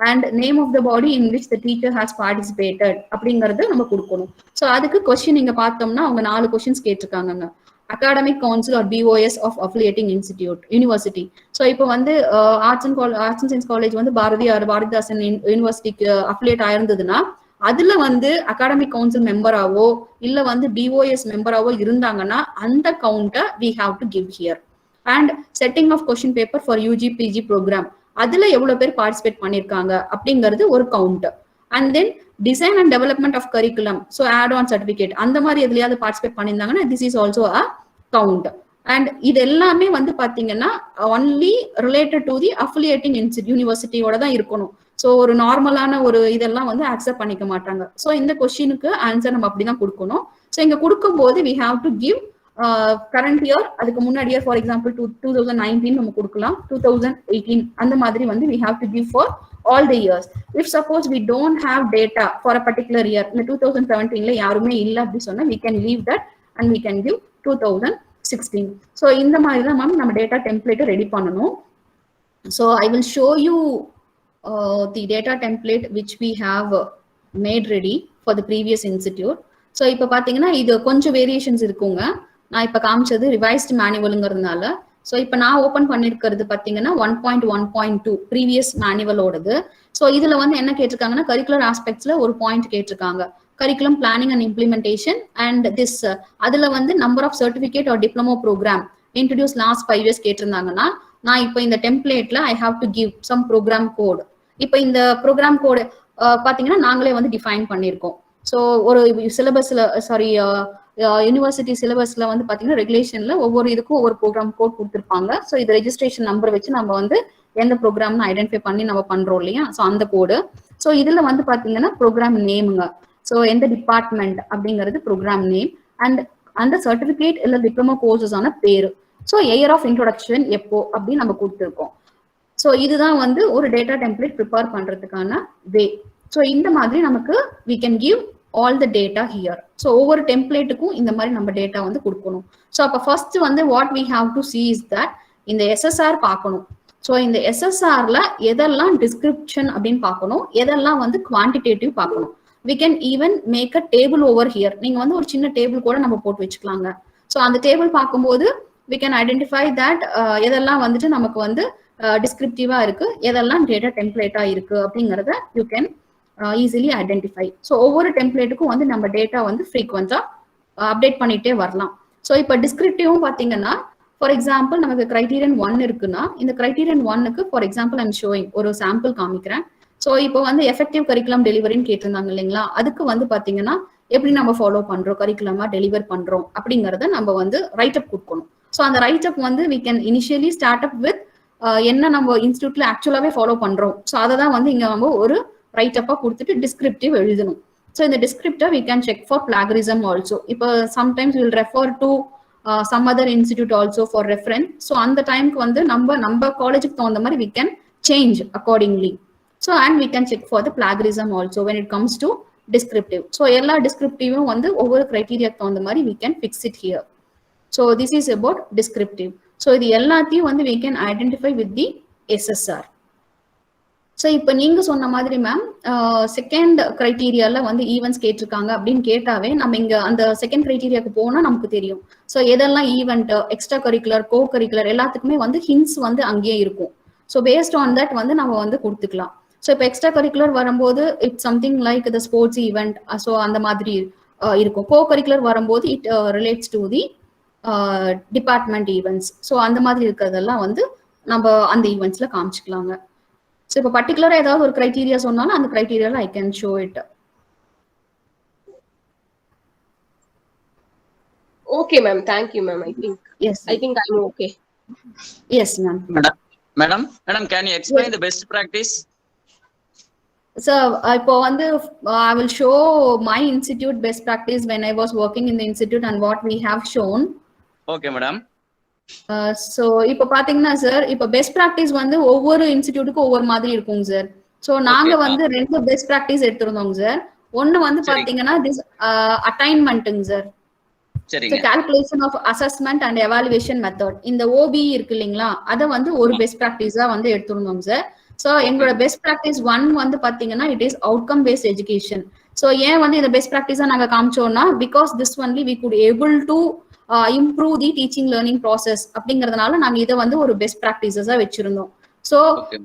D: and name of the body in which the teacher has participated அப்படிங்கறது நம்ம கொடுக்கணும். ஸோ அதுக்கு கொஸ்டின் இங்க பார்த்தோம்னா அவங்க 4 கொஸ்டின்ஸ் கேட்டிருக்காங்க. Academic council or BOS of affiliating institute university. So இப்போ வந்து ஆர்ட்ஸ் அண்ட் சயின்ஸ் காலேஜ் வந்து பாரதிதாசன் யூனிவர்சிட்டிக்கு அஃபிலியேட் ஆயிருந்ததுன்னா அதுல வந்து அகாடமிக் கவுன்சில் மெம்பராவோ இல்ல வந்து BOS மெம்பராவோ இருந்தாங்கன்னா அந்த கவுண்டை we have to give here. And setting of question paper for UG PG program அதுல எவ்வளவு பேர் பார்ட்டிசிபேட் பண்ணிருக்காங்க அப்படிங்கிறது ஒரு count. And then design and development of curriculum, so add on certificate அந்த மாதிரி எதுலயாவது பார்ட்டிசிபேட் பண்ணியிருந்தாங்கன்னா this is also a count. And இது எல்லாமே வந்து பாத்தீங்கன்னா only related to the affiliating யூனிவர்சிட்டியோட தான் இருக்கணும். ஸோ ஒரு நார்மலான ஒரு இதெல்லாம் வந்து அக்செப்ட் பண்ணிக்க மாட்டாங்க. ஸோ இந்த கொஸ்டினுக்கு ஆன்சர் நம்ம அப்படிதான் கொடுக்கணும். ஸோ இங்க கொடுக்கும்போது we have to give current year, அதுக்கு முன்னாடி இயர், ஃபார் எக்ஸாம்பிள் 2019 நம்ம கொடுக்கலாம், 2018 அந்த மாதிரி வந்து we have to give for all the years. If suppose we don't have data for a particular year, in 2017 யாருமே இல்ல அப்படி சொன்னா we can leave that and we can give 2016. So இந்த மாதிரி தான் மேம் நம்ம டேட்டா டெம்ப்ளேட் ரெடி பண்ணணும். So I will show you the data template which we have made ready for the previous institute. So இப்போ பாத்தீங்கன்னா இது கொஞ்சம் variations இருக்குங்க. நான் இப்ப காமிச்சது ரிவைஸ்ட் மேனுவல்ங்கிறதுனால. ஸோ இப்போ நான் ஓப்பன் பண்ணிருக்கிறது பார்த்தீங்கன்னா 1.1.2 ப்ரீவியஸ் மேனுவலோடது. ஸோ இதுல வந்து என்ன கேட்டிருக்காங்கன்னா கரிக்குலர் ஆஸ்பெக்ட்ஸ்ல ஒரு பாயிண்ட் கேட்டிருக்காங்க, curriculum planning and implementation and this. அதுல வந்து number of certificate or diploma program introduce last 5 years கேட்டிருந்தாங்கன்னா நான் இப்போ இந்த டெம்ப்ளேட்ல I have to give some program code. இப்போ இந்த ப்ரோக்ராம் கோடு பார்த்தீங்கன்னா நாங்களே வந்து டிஃபைன் பண்ணியிருக்கோம். ஸோ ஒரு சிலபஸ்ல யூனிவர்சிட்டி சிலபஸ்ல வந்து பாத்தீங்கன்னா ரெகுலேஷன்ல ஒவ்வொரு இதுக்கும் ஒவ்வொரு ப்ரோக்ராம் கோட் கொடுத்துருப்பாங்க. ஸோ இது ரெஜிஸ்ட்ரேஷன் நம்பர் வச்சு நம்ம வந்து எந்த ப்ரோக்ராம்னு ஐடென்டிஃபை பண்ணி நம்ம பண்றோம் இல்லையா, ஸோ அந்த கோடு. ஸோ இதுல வந்து பாத்தீங்கன்னா ப்ரோக்ராம் நேமுங்க, ஸோ எந்த டிபார்ட்மெண்ட் அப்படிங்கிறது ப்ரோக்ராம் நேம் அண்ட் அந்த சர்டிபிகேட் இல்ல டிப்ளமோ கோர்சஸ் ஆன பேரு. ஸோ இயர் ஆஃப் இன்ட்ரோடக்ஷன் எப்போ அப்படின்னு நம்ம கொடுத்துருக்கோம். ஸோ இதுதான் வந்து ஒரு டேட்டா டெம்ப்ளேட் ப்ரிப்பேர் பண்றதுக்கான வே. ஸோ இந்த மாதிரி நமக்கு we can give all the data here. So ஒவ்வொரு டெம்ப்ளேட்டுக்கும் இந்த மாதிரி நம்ம டேட்டா வந்து கொடுக்கணும். ஸோ அப்போ ஃபர்ஸ்ட் வந்து what we have to see is that இந்த SSR பார்க்கணும். ஸோ இந்த SSRல எதெல்லாம் டிஸ்கிரிப்ஷன் அப்படின்னு பார்க்கணும், எதெல்லாம் வந்து குவான்டிடேட்டிவ் பார்க்கணும். we can even make a table over here. நீங்க வந்து ஒரு சின்ன டேபிள் கூட நம்ம போட்டு வச்சுக்கலாங்க. ஸோ அந்த டேபிள் பார்க்கும்போது we can identify that எதெல்லாம் வந்துட்டு நமக்கு வந்து டிஸ்கிரிப்டிவா இருக்கு, எதெல்லாம் டேட்டா டெம்ப்ளேட்டா இருக்கு அப்படிங்கறத you can easily identify. So ஒவ்வொரு டெம்ப்ளேட்டுக்கும் வந்து நம்ம டேட்டா வந்து ஃப்ரீக்வெண்டா அப்டேட் பண்ணிட்டே வரலாம். ஸோ இப்போ டிஸ்கிரிப்டிவும் பார்த்தீங்கன்னா ஃபார் எக்ஸாம்பிள் நமக்கு கிரைட்டீரியன் 1 இருக்குன்னா இந்த கிரைட்டீரியன் 1க்கு ஃபார் எக்ஸாம்பிள் ஐம் ஷோயிங் ஒரு சாம்பிள் காமிக்கிறேன். ஸோ இப்போ வந்து எஃபெக்டிவ் கரிக்குலம் டெலிவரின்னு கேட்டிருந்தாங்க இல்லைங்களா, அதுக்கு வந்து பார்த்தீங்கன்னா எப்படி நம்ம ஃபாலோ பண்றோம், கரிக்குலமா டெலிவர் பண்றோம் அப்படிங்கறத நம்ம வந்து ரைட் அப் கொடுக்கணும். ஸோ அந்த ரைட் அப் வந்து we can initially start up with என்ன நம்ம இன்ஸ்டியூட்ல ஆக்சுவலாவே ஃபாலோ பண்றோம். ஸோ அதை தான் வந்து இங்க நம்ம ஒரு ரைட் அப்பா கொடுத்துட்டு டிஸ்கிரிப்டிவ் எழுதணும். ஸோ இந்த descriptor we can check for plagiarism also. இப்போ sometimes we'll refer to some other institute also for reference. So அந்த டைம்க்கு வந்து நம்ம காலேஜுக்கு தகுந்த மாதிரி we can change accordingly. So and we can check for the plagiarism also when it comes to descriptive. So எல்லா டிஸ்கிரிப்டிவும் வந்து ஒவ்வொரு கிரைட்டீரியாக்கு தகுந்த மாதிரி we can fix it here. So this is about descriptive. So இது எல்லாத்தையும் வந்து we can identify with the SSR. So இப்போ நீங்க சொன்ன மாதிரி மேம் செகண்ட் கிரைட்டீரியால வந்து ஈவெண்ட்ஸ் கேட்டிருக்காங்க அப்படின்னு கேட்டாவே நம்ம இங்க அந்த செகண்ட் கிரைட்டீரியாவுக்கு போனா நமக்கு தெரியும். ஸோ எதெல்லாம் ஈவெண்ட், எக்ஸ்ட்ரா கரிக்குலர், கோ கரிக்குலர் எல்லாத்துக்குமே வந்து ஹிண்ட்ஸ் வந்து அங்கேயே இருக்கும். ஸோ பேஸ்ட் ஆன் தட் வந்து நம்ம வந்து கொடுத்துக்கலாம். ஸோ இப்போ எக்ஸ்ட்ரா கரிக்குலர் வரும்போது it's something like the sports event, so அந்த மாதிரி இருக்கும். கோ கரிக்குலர் வரும்போது it relates to the department events. So அந்த மாதிரி இருக்கிறதெல்லாம் வந்து நம்ம அந்த ஈவெண்ட்ஸ்ல காமிச்சுக்கலாங்க. ஸோ இப்போ பர்டிகுலரா ஏதாவது ஒரு கிரைட்டீரியா சொன்னாலும் அந்த கிரைட்டீரியால I can show it.
C: Okay, ma'am. Thank you, ma'am. I think I'm okay.
D: Yes, ma'am.
F: Madam, can you explain the best practice?
D: So இப்போ வந்து I will show my institute best practice when I was working in the institute and what we have shown.
F: Okay, madam.
D: So இப்போ பாத்தீங்கன்னா sir இப்போ best practice வந்து ஒவ்வொரு இன்ஸ்டிடியூட்டுக்கும் ஒவ்வொரு மாதிரி இருக்குங்க சார். ஸோ நாங்க வந்து 2 பெஸ்ட் ப்ராக்டிஸ் எடுத்திருந்தோங்க சார். ஒன்னு வந்து பாத்தீங்கன்னா திஸ் அட்டைன்மெண்ட்டுங்க sir, calculation of assessment and evaluation method. இந்த ஓபி இருக்கு இல்லைங்களா, அதை வந்து ஒரு பெஸ்ட் ப்ராக்டிஸா வந்து எடுத்திருந்தோங்க சார். ஸோ எங்களோட பெஸ்ட் ப்ராக்டிஸ் 1 வந்து பாத்தீங்கன்னா it is outcome based education. So ஏன் வந்து இந்த பெஸ்ட் ப்ராக்டிஸா நாங்க காமிச்சோம்னா because this only we could able to improve the teaching learning process அப்படிங்கறதுனால நாங்க இதை வந்து ஒரு பெஸ்ட் ப்ராக்டிசஸா வச்சிருந்தோம். So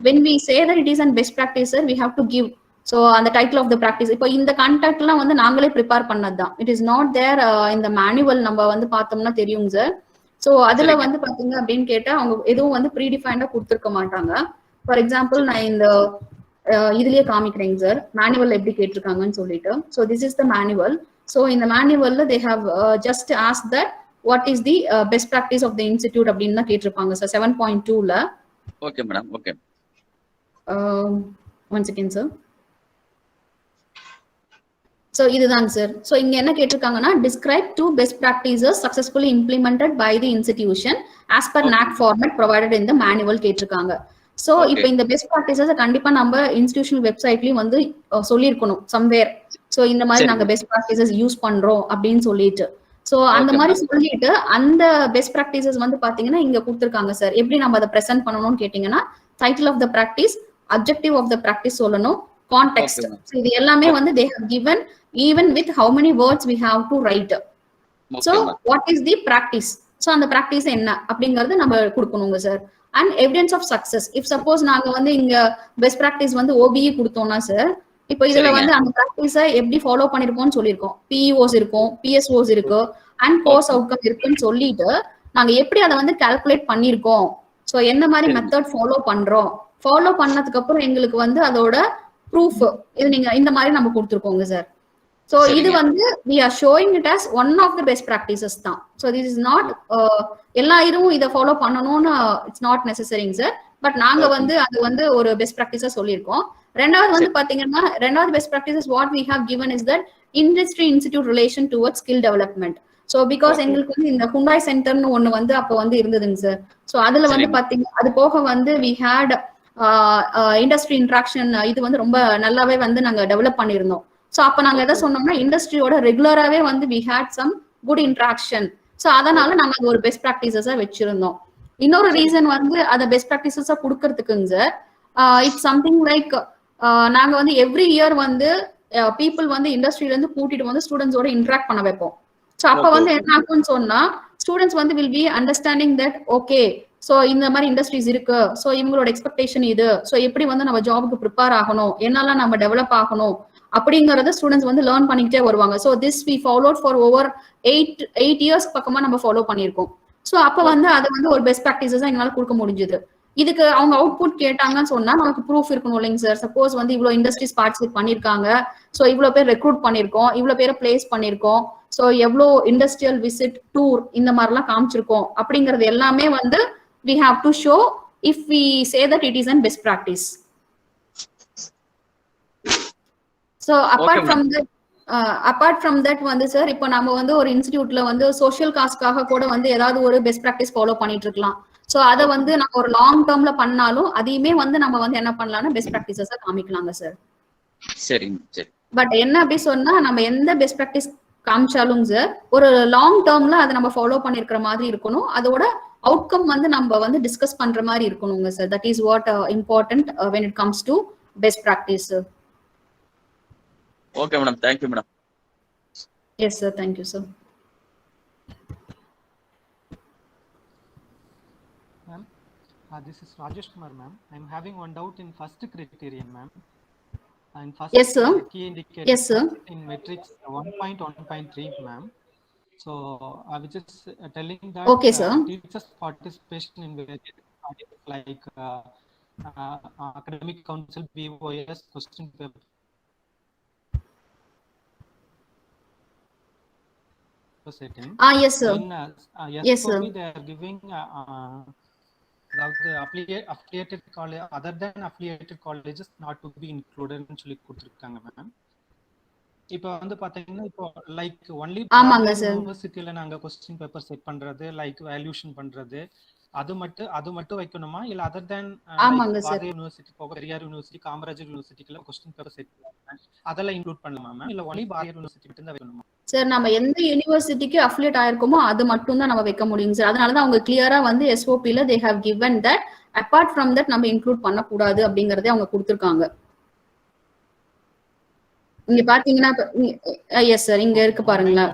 D: when we say that it is an best practice, we have to give so அந்த டைட்டில் ஆஃப் த ப்ராக்டிஸ். இப்போ இந்த contact எல்லாம் வந்து நாங்களே prepare பண்ணதுதான். It is not there இந்த மேனுவல் நம்ம வந்து பார்த்தோம்னா தெரியும் சார். ஸோ அதுல வந்து பாத்தீங்க அப்படின்னு கேட்டா அவங்க எதுவும் வந்து ப்ரீடிஃபைண்டா கொடுத்துருக்க மாட்டாங்க. ஃபார் எக்ஸாம்பிள் நான் இந்த இதுலயே காமிக்கிறேங்க சார் மேனுவல் எப்படி கேட்டிருக்காங்கன்னு சொல்லிட்டு. So this is the manual. So இந்த மேனுவல்ல they have just ask that what is the best practice of the institute அப்படின்னு தான் கேட்டிருப்பாங்க சார் 7.2ல.
F: Okay, madam. Okay.
D: One second, sir. So இதுதாங்க சார். ஸோ இங்க என்ன கேட்டிருக்காங்கன்னா describe 2 best practices successfully implemented by the institution as per NAAC format provided in the manual கேட்டிருக்காங்க. So இப்போ இந்த பெஸ்ட் ப்ராக்டிசஸ் கண்டிப்பா நம்ம இன்ஸ்டிடியூஷனல் வெப்சைட்லயும் வந்து சொல்லியிருக்கணும் சம்வேர். ஸோ இந்த மாதிரி நாங்க பெஸ்ட் ப்ராக்டிசஸ் யூஸ் பண்றோம் அப்படின்னு சொல்லிட்டு. ஸோ அந்த மாதிரி சொல்லிட்டு அந்த பெஸ்ட் ப்ராக்டிசஸ் வந்து பாத்தீங்கன்னா இங்க கொடுத்துருக்காங்க சார். எப்படி நம்ம அதை ப்ரெசென்ட் பண்ணணும்னு கேட்டீங்கன்னா title of the practice, objective of the practice சொல்லணும், கான்டெக்ஸ்ட். ஸோ இது எல்லாமே வந்து they have given even with how many words we have to write. So what is the practice? So அந்த practice என்ன அப்படிங்கறது நம்ம கொடுக்கணுங்க sir. And evidence of success. If suppose நாங்க வந்து இங்க best practice வந்து OBE கொடுத்தோம்னா சார், இப்போ இதுல வந்து அந்த practice எப்படி ஃபாலோ பண்ணிருப்போம்னு சொல்லியிருக்கோம். PEOs இருக்கும், PSOs இருக்கு, and course outcome இருக்குன்னு சொல்லிட்டு நாங்க எப்படி அதை வந்து கால்குலேட் பண்ணிருக்கோம், ஸோ எந்த மாதிரி மெத்தட் ஃபாலோ பண்றோம், ஃபாலோ பண்ணதுக்கு அப்புறம் எங்களுக்கு வந்து அதோட ப்ரூஃப் இது நீங்க இந்த மாதிரி நம்ம கொடுத்துருக்கோங்க சார். So இது வந்து we are showing it as one of the best practices தான். So this is not எல்லா இதுவும் இதை ஃபாலோ பண்ணணும்னு இட்ஸ் நாட் நெசசரிங் சார். பட் நாங்க வந்து அது வந்து ஒரு பெஸ்ட் ப்ராக்டிஸா சொல்லியிருக்கோம். ரெண்டாவது வந்து பாத்தீங்கன்னா ரெண்டாவது best practices what we have given is that industry institute relation towards skill development. So because எங்களுக்கு வந்து இந்த ஹுண்டாய் சென்டர்னு ஒண்ணு வந்து அப்போ வந்து இருந்ததுங்க சார். ஸோ அதுல வந்து பாத்தீங்கன்னா அது போக வந்து வி ஹேட் இண்டஸ்ட்ரி இன்ட்ராக்ஷன் இது வந்து ரொம்ப நல்லாவே வந்து நாங்க டெவலப் பண்ணியிருந்தோம். ஸோ அப்ப நாங்க எதை சொன்னோம்னா இண்டஸ்ட்ரியோட ரெகுலராகவே வந்து we had some good interaction. So அதனால நாங்க அது ஒரு பெஸ்ட் ப்ராக்டிசஸா வச்சிருந்தோம். இன்னொரு ரீசன் வந்து அதை பெஸ்ட் ப்ராக்டிசஸா கொடுக்கறதுக்குங்க சார், இட்ஸ் சம்திங் லைக் நாங்க வந்து எவ்ரி இயர் வந்து பீப்புள் வந்து இண்டஸ்ட்ரியில இருந்து கூட்டிட்டு வந்து ஸ்டூடெண்ட்ஸோட இன்ட்ராக்ட் பண்ண வைப்போம். ஸோ அப்ப வந்து என்ன ஆகும்னு சொன்னா ஸ்டூடெண்ட்ஸ் வந்து will be understanding that okay so இந்த மாதிரி இண்டஸ்ட்ரீஸ் இருக்கு, ஸோ இவங்களோட எக்ஸ்பெக்டேஷன் இது, ஸோ எப்படி வந்து நம்ம ஜாபுக்கு ப்ரிப்பேர் ஆகணும், என்னெல்லாம் நம்ம டெவலப் ஆகணும் அப்படிங்கறத ஸ்டூடெண்ட்ஸ் வந்து லேர்ன் பண்ணிக்கிட்டே வருவாங்க. So this we followed for over 8 years பக்கமா நம்ம ஃபாலோ பண்ணியிருக்கோம். ஸோ அப்ப வந்து அதை வந்து ஒரு பெஸ்ட் ப்ராக்டிசஸா எங்களால கொடுக்க முடிஞ்சது. இதுக்கு அவங்க அவுட்புட் கேட்டாங்கன்னு சொன்னா நமக்கு ப்ரூஃப் இருக்கணும் இல்லைங்க சார். சப்போஸ் வந்து இவ்வளவு இண்டஸ்ட்ரீஸ் பார்ட்டிசிபேட் பண்ணிருக்காங்க, ஸோ இவ்வளவு பேர் ரெக்ரூட் பண்ணிருக்கோம், இவ்வளவு பேரை பிளேஸ் பண்ணிருக்கோம், ஸோ எவ்வளோ இண்டஸ்ட்ரியல் விசிட் டூர் இந்த மாதிரிலாம் காமிச்சிருக்கோம் அப்படிங்கறது எல்லாமே வந்து we have to show if we say that it is an best practice. So apart from that வந்து சார் இப்போ நம்ம வந்து ஒரு இன்ஸ்டிடியூட்ல வந்து சோஷியல் காஸ்ட்காக கூட வந்து ஏதாவது ஒரு பெஸ்ட் ப்ராக்டிஸ் ஃபாலோ பண்ணிட்டு இருக்கலாம். ஸோ அதை வந்து நம்ம ஒரு லாங் டேர்ம்ல பண்ணாலும் அதையுமே வந்து நம்ம வந்து என்ன பண்ணலாம்னா பெஸ்ட் ப்ராக்டிசஸா காமிக்கலாங்க சார்.
F: சரிங்க சரி.
D: பட் என்ன அப்படி சொன்னா நம்ம எந்த பெஸ்ட் ப்ராக்டிஸ் காமிச்சாலும் சார் ஒரு லாங் டேர்ம்ல அதை நம்ம ஃபாலோ பண்ணிருக்கிற மாதிரி இருக்கணும், அதோட அவுட்கம் வந்து நம்ம வந்து டிஸ்கஸ் பண்ற மாதிரி இருக்கணுங்க sir. That is what important when it comes to best practice.
F: Okay madam, thank you madam.
D: Yes sir, thank you sir.
G: Ma'am, this is Rajesh Kumar ma'am. I'm having one doubt in first criterion ma'am. And first
D: Yes sir.
G: key indicator
D: Yes sir.
G: in matrix 1.1.3 ma'am. So I was just telling that
D: Okay sir.
G: teachers participation in various like academic council, BOS, question paper setting.
D: Yes sir.
G: In,
D: Yes sir.
G: they are giving affiliated college other than affiliated colleges not to be included னு சொல்லி கொடுத்திருக்காங்க ma'am. இப்போ வந்து பாத்தீங்கன்னா இப்போ like only யூனிவர்சிட்டில நாங்க question paper set பண்றது like valuation பண்றது அது மட்டும் வைக்கணுமா இல்ல அதர் தென் பாரதிய யூனிவர்சிட்டி போக பெரியார் யூனிவர்சிட்டி, காமராஜர் யூனிவர்சிட்டில क्वेश्चन பேப்பர் செட் அதெல்லாம் இன்க்ளூட் பண்ணலாமா மேம் இல்ல ஒன்லி பாரதிய யூனிவர்சிட்டி மட்டும் தான் வைக்கணுமா?
D: சார் நம்ம எந்த யூனிவர்சிட்டிக்கு அஃபிலியேட் ஆயிருக்கோமோ அது மட்டும் தான் நம்ம வைக்க முடியும் சார். அதனால தான் அவங்க கிளியரா வந்து எஸ்ஓபில they have given that apart from that நம்ம இன்க்ளூட் பண்ண கூடாது அப்படிங்கறதே அவங்க கொடுத்திருக்காங்க. இங்க பாத்தீங்கன்னா எஸ் சார் இங்க இருக்கு பாருங்களா.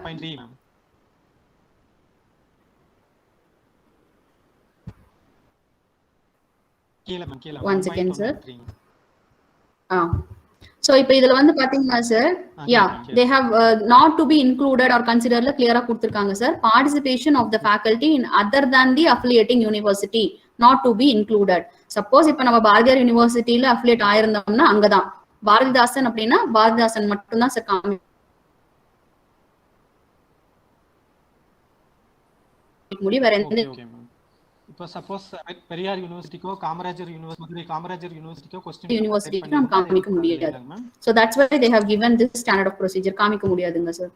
D: One second sir. So இப்போ இதுல வந்து பாத்தீங்கன்னா sir they have not to be included or consideredல கிளியரா கொடுத்திருக்காங்க sir. participation of the faculty in other than the affiliating university not to be included. Suppose இப்போ நம்ம பாரதியார் யூனிவர்சிட்டியில அஃபிலியேட் ஆயிருந்தோம்னா அங்கதான் பாரதிதாசன் அப்படின்னா பாரதிதாசன் மட்டும்தான் சார் காமிக்க முடியும். வேற எந்த
G: ஓகே மேம். இப்போ சப்போஸ் பெரியார் யூனிவர்சிட்டிக்கோ காமராஜர் யூனிவர்சிட்டிக்கோ கொஸ்டின்
D: யூனிவர்சிட்டிக்கு நம்ம காமிக்க முடியாது.
G: Ma'am.
D: So that's why they have given this standard of procedure. காமிக்க முடியாதுங்க sir.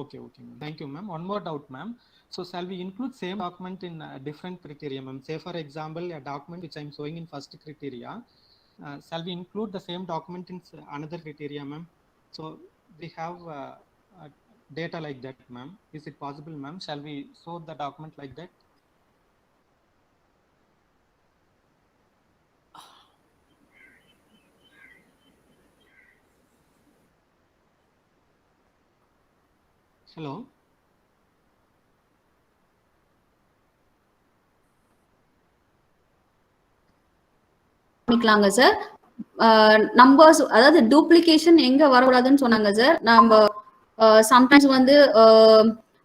G: Okay, ma'am. Thank you, ma'am. One more doubt, ma'am. So shall we include same document in different criteria, ma'am? Say for example, a document which I'm showing in first criteria, shall we include the same document in another criteria, ma'am? So we have data like that, ma'am. Is it possible, ma'am? Shall we show the document like that? Hello.
D: காமிக்கலாங்க சார். Numbers அதாவது duplication எங்க வரக்கூடாதுன்னு சொன்னாங்க sir. நம்ம sometimes வந்து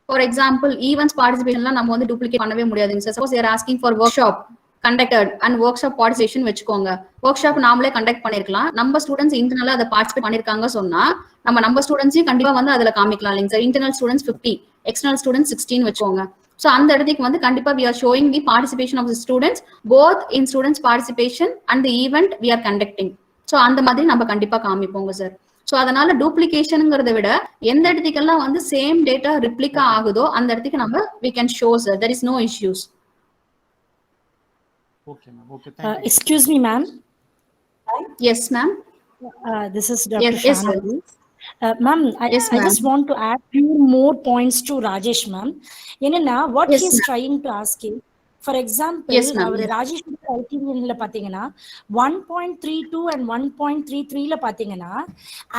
D: for example events பார்ட்டிசிபேஷன்லாம் நம்ம வந்து டூப்ளிகேட் பண்ணவே முடியாதுங்க sir. Suppose they're asking for work shop conducted and work shop participation வச்சுக்கோங்க. ஒர்க் ஷாப் நாமளே கண்டக்ட் பண்ணிருக்கலாம். நம்ம ஸ்டூடெண்ட்ஸ் இன்டர்னலா அதை பார்ட்டிசிபேட் பண்ணிருக்காங்க சொன்னா நம்ம ஸ்டூடெண்ட்ஸையும் கண்டிப்பா வந்து அதுல காமிக்கலாம் இல்லைங்க sir. Internal students 50, external students 16 வச்சுக்கோங்க. So அந்த இடத்துக்கு வந்து கண்டிப்பா we are showing the participation of the students both in students participation and the event we are conducting. So அந்த மாதிரி நம்ம கண்டிப்பா காமிப்போங்க சார். So அதனால டூப்ளிகேஷன்ங்கிறத விட எந்த இடத்துக்கெல்லாம் வந்து சேம் டேட்டா ரிப்ளிகா ஆகுதோ அந்த இடத்துக்கு நம்ம we can show sir. There is no issues.
G: Okay, ma'am. Okay, thank you.
H: Excuse me, ma'am.
D: Yes, ma'am.
H: This is Dr.
D: Yes, yes, sir.
H: Shanali. Ma'am,
D: Yes,
H: I
D: ma'am.
H: just want to add few more points to Rajesh, ma'am. What
D: Yes,
H: he's
D: ma'am.
H: trying to ask is, for example,
D: Yes, ma'am.
H: our Rajesh criteria பாத்தீங்கன்னா 1.32 and 1.33 ல பாத்தீங்கன்னா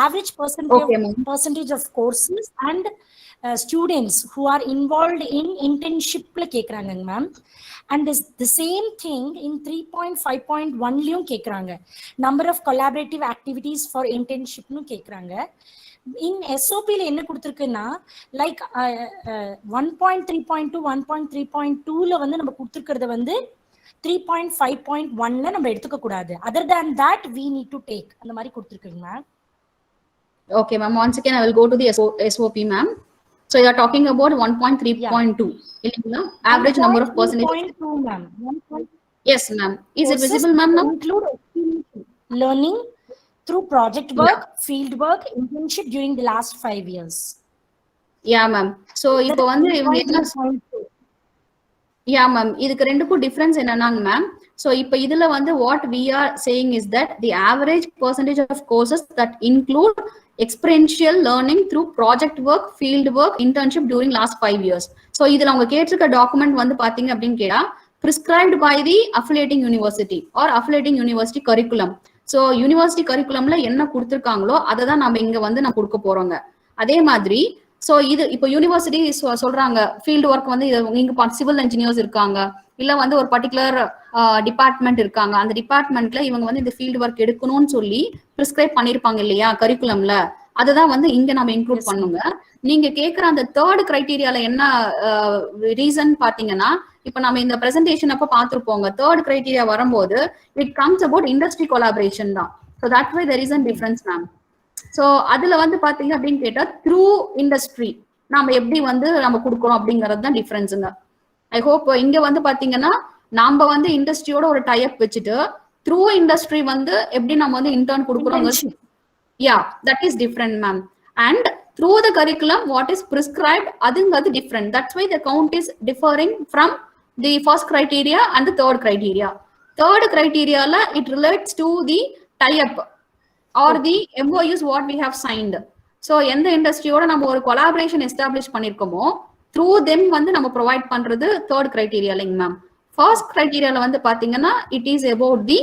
H: average
D: Okay, ma'am.
H: percentage of courses and students who are involved in internship ல கேக்குறாங்க ma'am. And the same thing in 3.5.1 லயும் கேக்குறாங்க. Number of collaborative activities for internship னு கேக்குறாங்க. In SOP ல என்ன கொடுத்திருக்குன்னா like 1.3.2 1.3.2 ல வந்து நம்ம கொடுத்திருக்கிறது வந்து 3.5.1 ல நம்ம எடுத்துக்க கூடாது. Other than that we need to take அந்த மாதிரி கொடுத்திருக்குங்க ma'am.
D: Okay, ma'am. Once again, I will go to the SOP, ma'am. So you are talking about 1.3.2. Yeah. Average number of percentage.
H: 1.2, ma'am.
D: Yes, ma'am. Is it visible, ma'am? Now?
H: Include learning through project work, field work, internship during the last 5 years.
D: Yeah, ma'am. So இப்போ வந்து இவங்க என்ன ma'am இதுக்கு ரெண்டுக்கும் difference என்னன்னாங்க ma'am. So இப்போ இதுல வந்து what we are saying is that the average percentage of courses that include experiential learning through project work, field work, internship during last 5 years. So இதுல அவங்க கேட்டிருக்க டாக்குமெண்ட் வந்து பாத்தீங்க அப்படின்னு கேட்டா prescribed by the affiliating university or affiliating university curriculum. So university கரிக்குலம்ல என்ன கொடுத்துருக்காங்களோ அதை தான் நம்ம இங்க வந்து நான் கொடுக்க போறோங்க. அதே மாதிரி ஸோ இது இப்போ யூனிவர்சிட்டி சொல்றாங்க ஃபீல்டு ஒர்க் வந்து இங்க சிவில் இன்ஜினியர்ஸ் இருக்காங்க, இல்ல வந்து ஒரு பர்டிகுலர் டிபார்ட்மெண்ட் இருக்காங்க, அந்த டிபார்ட்மெண்ட்ல இவங்க வந்து இந்த ஃபீல்டு ஒர்க் எடுக்கணும்னு சொல்லி பிரிஸ்கிரைப் பண்ணிருப்பாங்க இல்லையா கரிக்குலம்ல, அதுதான் வந்து இங்க நம்ம இன்க்ளூட் பண்ணுங்க. நீங்க கேக்குற அந்த தேர்ட் கிரைட்டீரியால என்ன ரீசன் பாத்தீங்கன்னா, இப்ப நம்ம இந்த பிரசன்டேஷன் அப்ப பாத்துருப்போங்க, தேர்ட் கிரைட்டீரியா வரும்போது it comes about industry collaboration தான். So that way there is an difference ma'am. So அதுல வந்து பாத்தீங்க அப்படின்னு கேட்டா த்ரூ இண்டஸ்ட்ரி நாம எப்படி வந்து நம்ம கொடுக்குறோம் அப்படிங்கறது தான் டிஃபரன்ஸுங்க. ஐ ஹோப் இங்க வந்து பாத்தீங்கன்னா நாம வந்து இண்டஸ்ட்ரியோட ஒரு டைப் வச்சுட்டு த்ரூ இண்டஸ்ட்ரி வந்து எப்படி நம்ம வந்து இன்டர்ன் கொடுக்குறோம். Yeah, that is different, ma'am. And through the curriculum, what is prescribed, adungadhu different. That's why the count is differing from the first criteria and the third criteria. Third criteria la it relates to the tie-up or the MOUs what we have signed. So, எந்த இண்டஸ்ட்ரியோட நம்ம ஒரு collaboration establish பண்ணிருக்கோமோ through them வந்து நம்ம provide பண்றது third criteria லைங்க ma'am. First criteria ல வந்து பாத்தீங்கன்னா it is about the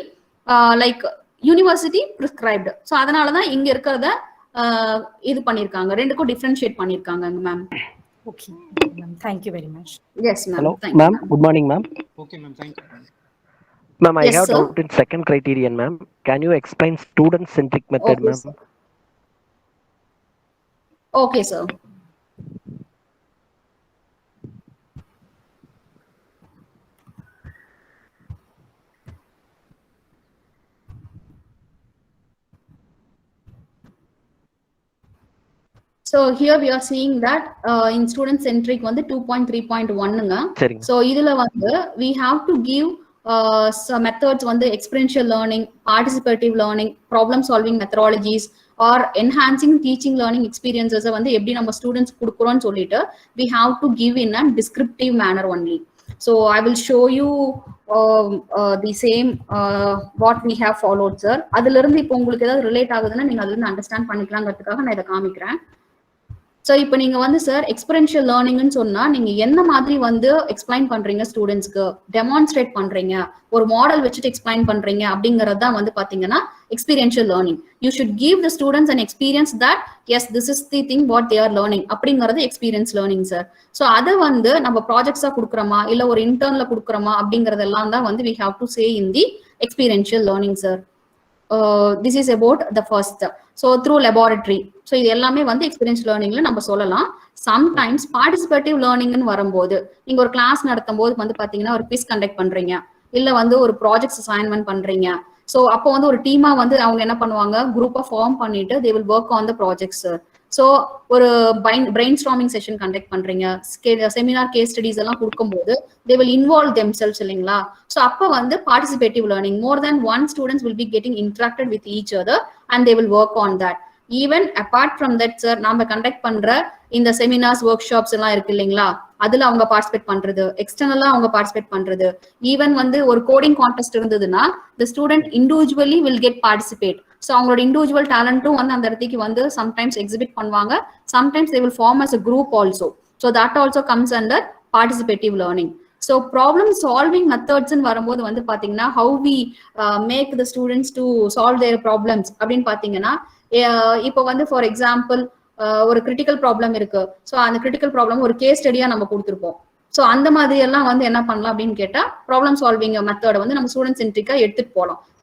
D: like university prescribed. So அதனால தான் இங்க இருக்கிறத இது பண்ணிருக்காங்க, ரெண்டுக்கும் டிஃபரன்ஷியேட் பண்ணிருக்காங்க ma'am.
H: Okay, ma'am. Thank you very much.
D: Yes, ma'am.
E: Hello,
D: Thank you,
E: ma'am. Good morning, ma'am.
G: Okay, ma'am. Thank you.
E: Ma'am, I
D: Yes,
E: have
D: sir.
E: doubt in second criterion, ma'am. Can you explain student-centric method,
D: Okay,
E: ma'am?
D: sir. Okay, sir. So here we are seeing that in student centric வந்து 2.3.1ங்க.
E: சரிங்க.
D: So இதுல வந்து we have to give some methods வந்து experiential learning, participative learning, problem solving methodologies or enhancing teaching learning experiences வந்து எப்படி நம்ம students கொடுக்குறோம்னு சொல்லிட்டு we have to give in a descriptive manner only. So I will show you the same what we have followed, sir. அதுல இருந்து இப்போ உங்களுக்கு ஏதாவது relate ஆகுதுன்னா நீங்க அதுல இருந்து அண்டர்ஸ்டாண்ட் பண்ணிக்கலாங்கிறதுக்காக நான் இதை காமிக்கிறேன். ஸோ இப்போ நீங்க வந்து சார் எக்ஸ்பீரியன்ஷியல் லேர்னிங்னு சொன்னா நீங்க என்ன மாதிரி வந்து எக்ஸ்பிளைன் பண்றீங்க ஸ்டூடெண்ட்ஸ்க்கு, டெமான்ஸ்ட்ரேட் பண்றீங்க, ஒரு மாடல் வச்சுட்டு எக்ஸ்பிளைன் பண்றீங்க அப்படிங்கிறது தான் வந்து பாத்தீங்கன்னா experiential learning. You should give the students and experience that yes this is the thing what they are learning அப்படிங்கிறது எக்ஸ்பீரியன்ஸ் லேர்னிங் சார். ஸோ அதை வந்து நம்ம ப்ராஜெக்ட்ஸா கொடுக்குறோமா இல்ல ஒரு இன்டர்ன்ல கொடுக்குறோமா அப்படிங்கறதெல்லாம் தான் வந்து we have to say in the experiential learning sir. This is about the first. So through laboratory. So இது எல்லாமே வந்து எக்ஸ்பீரியன்ஸ் லேர்னிங்ல நம்ம சொல்லலாம். சம்டைம்ஸ் பார்ட்டிசிபேட்டிவ் லேர்னிங்னு வரும்போது நீங்க ஒரு கிளாஸ் நடத்தும் போது வந்து பாத்தீங்கன்னா ஒரு குவிஸ் கண்டக்ட் பண்றீங்க, இல்ல வந்து ஒரு ப்ராஜெக்ட்ஸ் அசைன்மெண்ட் பண்றீங்க. ஸோ அப்போ வந்து ஒரு டீமா வந்து அவங்க என்ன பண்ணுவாங்க, குரூப்பா ஃபார்ம் பண்ணிட்டு they will work on the projects. So ஒரு பிரெயின் ஸ்டார்மிங் செஷன் கண்டக்ட் பண்றீங்க, செமினார் கேஸ் ஸ்டடிஸ் எல்லாம் கொடுக்கும்போது தே வில் இன்வால்வ் தெம்செல்ஸ் இல்லைங்களா. ஸோ அப்போ வந்து participative learning, more than one students will be getting interacted with each other and they will work on that. Even apart from that sir, நாம conduct பண்ற இந்த seminars work shops எல்லாம் இருக்கு இல்லைங்களா, அதுல அவங்க பார்ட்டிசிபேட் பண்றது, எக்ஸ்டர்னலா அவங்க பார்ட்டிசிபேட் பண்றது, ஈவன் வந்து ஒரு கோடிங் கான்டெஸ்ட் இருந்ததுன்னா the student individually will get participate. So அவங்களோட இண்டிவிஜுவல் டேலண்ட்டும் வந்து அந்த இடத்துக்கு வந்து சம்டைம்ஸ் எக்ஸிபிட் பண்ணுவாங்க, sometimes they will form as a group also. So that also comes under participative learning. So problem solving மெத்தட்ஸ்ன்னு வரும்போது வந்து பாத்தீங்கன்னா how we make the students to solve their problems அப்படின்னு பாத்தீங்கன்னா, இப்போ வந்து ஃபார் எக்ஸாம்பிள் ஒரு கிரிட்டிக்கல் ப்ராப்ளம் இருக்கு. ஸோ அந்த கிரிட்டிக்கல் ப்ராப்ளம் ஒரு கேஸ் ஸ்டடியா நம்ம கொடுத்துருப்போம். ஸோ அந்த மாதிரி எல்லாம் வந்து என்ன பண்ணலாம் அப்படின்னு கேட்டா ப்ராப்ளம் சால்விங் மெத்தட் வந்து நம்ம ஸ்டூடெண்ட் சென்ட்ரிக்கா எடுத்துட்டு போகலாம்.